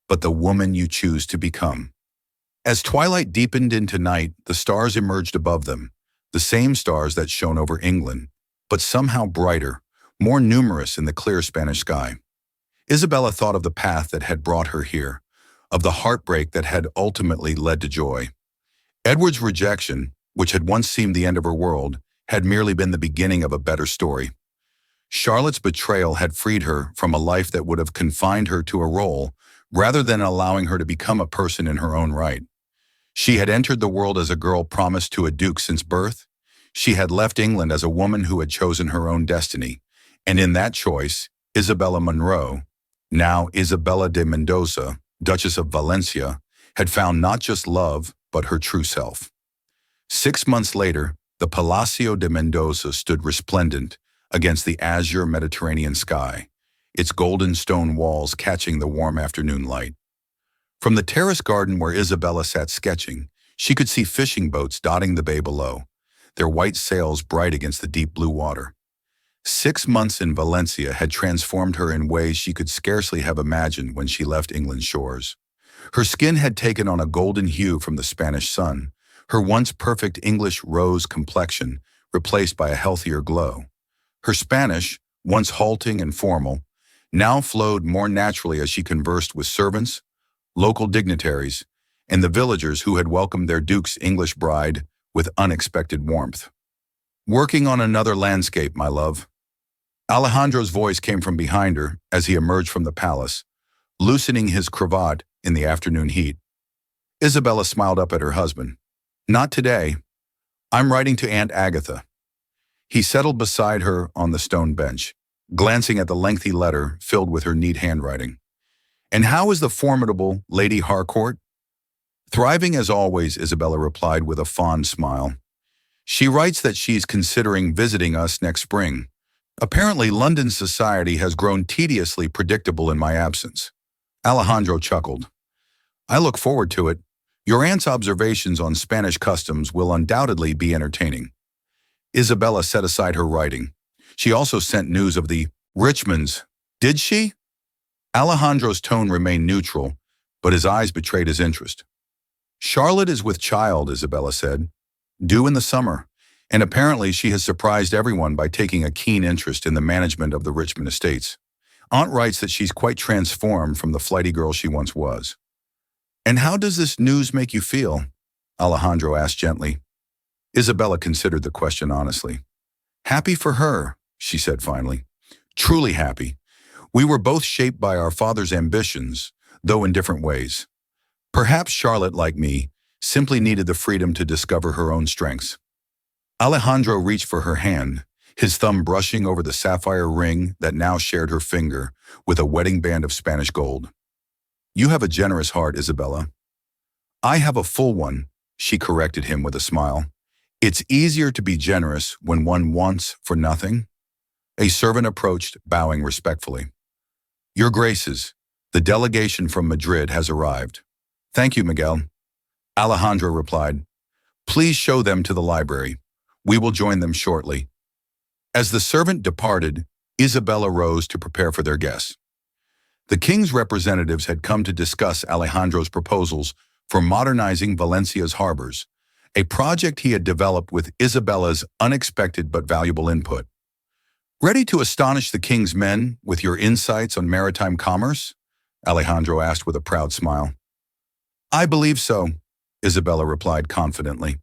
but the woman you choose to become." As twilight deepened into night, the stars emerged above them, the same stars that shone over England, but somehow brighter, more numerous in the clear Spanish sky. Isabella thought of the path that had brought her here, of the heartbreak that had ultimately led to joy. Edward's rejection, which had once seemed the end of her world, had merely been the beginning of a better story. Charlotte's betrayal had freed her from a life that would have confined her to a role, rather than allowing her to become a person in her own right. She had entered the world as a girl promised to a duke since birth. She had left England as a woman who had chosen her own destiny, and in that choice, Isabella Monroe, now Isabella de Mendoza, Duchess of Valencia, had found not just love, but her true self. 6 months later, the Palacio de Mendoza stood resplendent against the azure Mediterranean sky, its golden stone walls catching the warm afternoon light. From the terrace garden where Isabella sat sketching, she could see fishing boats dotting the bay below, their white sails bright against the deep blue water. 6 months in Valencia had transformed her in ways she could scarcely have imagined when she left England's shores. Her skin had taken on a golden hue from the Spanish sun, her once perfect English rose complexion replaced by a healthier glow. Her Spanish, once halting and formal, now flowed more naturally as she conversed with servants, local dignitaries, and the villagers who had welcomed their duke's English bride with unexpected warmth. "Working on another landscape, my love." Alejandro's voice came from behind her as he emerged from the palace, loosening his cravat in the afternoon heat. Isabella smiled up at her husband. "Not today. I'm writing to Aunt Agatha." He settled beside her on the stone bench, glancing at the lengthy letter filled with her neat handwriting. "And how is the formidable Lady Harcourt?" "Thriving as always," Isabella replied with a fond smile. "She writes that she's considering visiting us next spring. Apparently, London society has grown tediously predictable in my absence." Alejandro chuckled. "I look forward to it. Your aunt's observations on Spanish customs will undoubtedly be entertaining." Isabella set aside her writing. She also sent news of the Richmonds. "Did she?" Alejandro's tone remained neutral, but his eyes betrayed his interest. "Charlotte is with child," Isabella said, "due in the summer, and apparently she has surprised everyone by taking a keen interest in the management of the Richmond estates. Aunt writes that she's quite transformed from the flighty girl she once was." "And how does this news make you feel?" Alejandro asked gently. Isabella considered the question honestly. "Happy for her," she said finally. "Truly happy. We were both shaped by our father's ambitions, though in different ways. Perhaps Charlotte, like me, simply needed the freedom to discover her own strengths." Alejandro reached for her hand, his thumb brushing over the sapphire ring that now shared her finger with a wedding band of Spanish gold. "You have a generous heart, Isabella." "I have a full one," she corrected him with a smile. "It's easier to be generous when one wants for nothing." A servant approached, bowing respectfully. "Your Graces, the delegation from Madrid has arrived." "Thank you, Miguel." Alejandro replied. "Please show them to the library. We will join them shortly." As the servant departed, Isabella rose to prepare for their guests. The king's representatives had come to discuss Alejandro's proposals for modernizing Valencia's harbors, a project he had developed with Isabella's unexpected but valuable input. "Ready to astonish the king's men with your insights on maritime commerce?" Alejandro asked with a proud smile. "I believe so," Isabella replied confidently.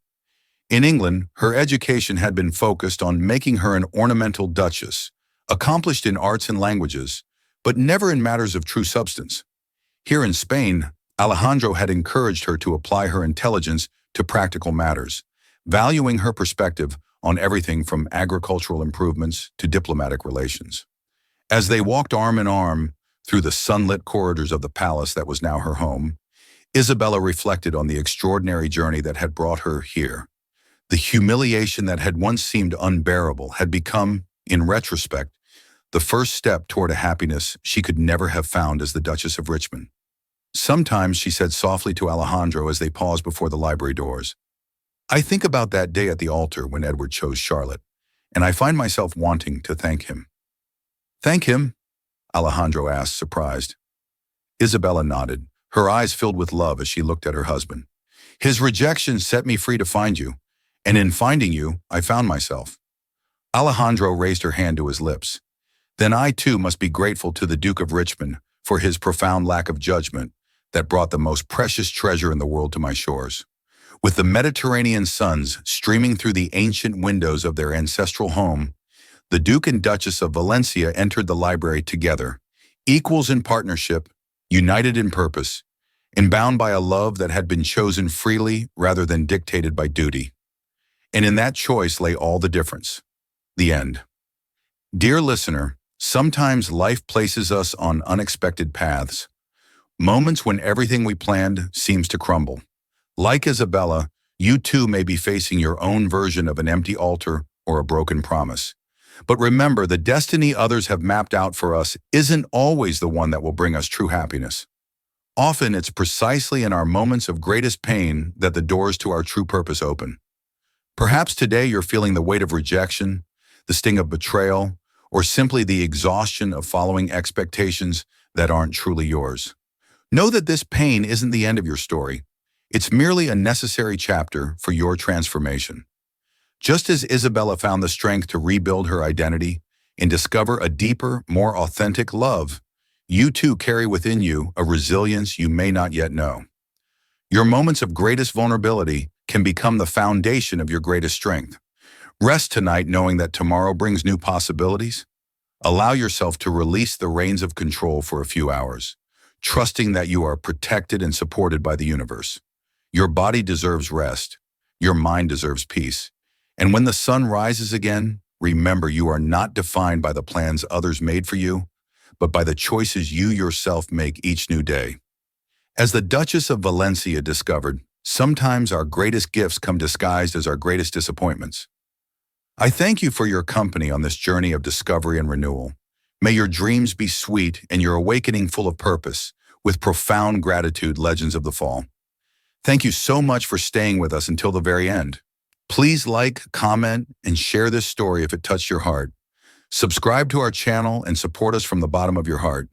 In England, her education had been focused on making her an ornamental duchess, accomplished in arts and languages, but never in matters of true substance. Here in Spain, Alejandro had encouraged her to apply her intelligence to practical matters, valuing her perspective on everything from agricultural improvements to diplomatic relations. As they walked arm in arm through the sunlit corridors of the palace that was now her home, Isabella reflected on the extraordinary journey that had brought her here. The humiliation that had once seemed unbearable had become, in retrospect, the first step toward a happiness she could never have found as the Duchess of Richmond. Sometimes, she said softly to Alejandro as they paused before the library doors, "I think about that day at the altar when Edward chose Charlotte, and I find myself wanting to thank him." "Thank him?" Alejandro asked, surprised. Isabella nodded, her eyes filled with love as she looked at her husband. "His rejection set me free to find you, And in finding you, I found myself. Alejandro raised her hand to his lips. Then I too must be grateful to the Duke of Richmond for his profound lack of judgment that brought the most precious treasure in the world to my shores. With the Mediterranean suns streaming through the ancient windows of their ancestral home, the Duke and Duchess of Valencia entered the library together, equals in partnership, united in purpose, and bound by a love that had been chosen freely rather than dictated by duty. And in that choice lay all the difference. The end. Dear listener, sometimes life places us on unexpected paths, moments when everything we planned seems to crumble. Like Isabella, you too may be facing your own version of an empty altar or a broken promise. But remember, the destiny others have mapped out for us isn't always the one that will bring us true happiness. Often it's precisely in our moments of greatest pain that the doors to our true purpose open. Perhaps today you're feeling the weight of rejection, the sting of betrayal, or simply the exhaustion of following expectations that aren't truly yours. Know that this pain isn't the end of your story. It's merely a necessary chapter for your transformation. Just as Isabella found the strength to rebuild her identity and discover a deeper, more authentic love, you too carry within you a resilience you may not yet know. Your moments of greatest vulnerability can become the foundation of your greatest strength. Rest tonight knowing that tomorrow brings new possibilities. Allow yourself to release the reins of control for a few hours, trusting that you are protected and supported by the universe. Your body deserves rest. Your mind deserves peace. And when the sun rises again, remember you are not defined by the plans others made for you, but by the choices you yourself make each new day. As the Duchess of Valencia discovered, sometimes our greatest gifts come disguised as our greatest disappointments. I thank you for your company on this journey of discovery and renewal. May your dreams be sweet and your awakening full of purpose. With profound gratitude, Legends of the Fall. Thank you so much for staying with us until the very end. Please like, comment, and share this story if it touched your heart. Subscribe to our channel and support us from the bottom of your heart.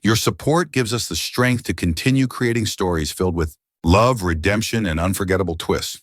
Your support gives us the strength to continue creating stories filled with love, redemption, and unforgettable twists.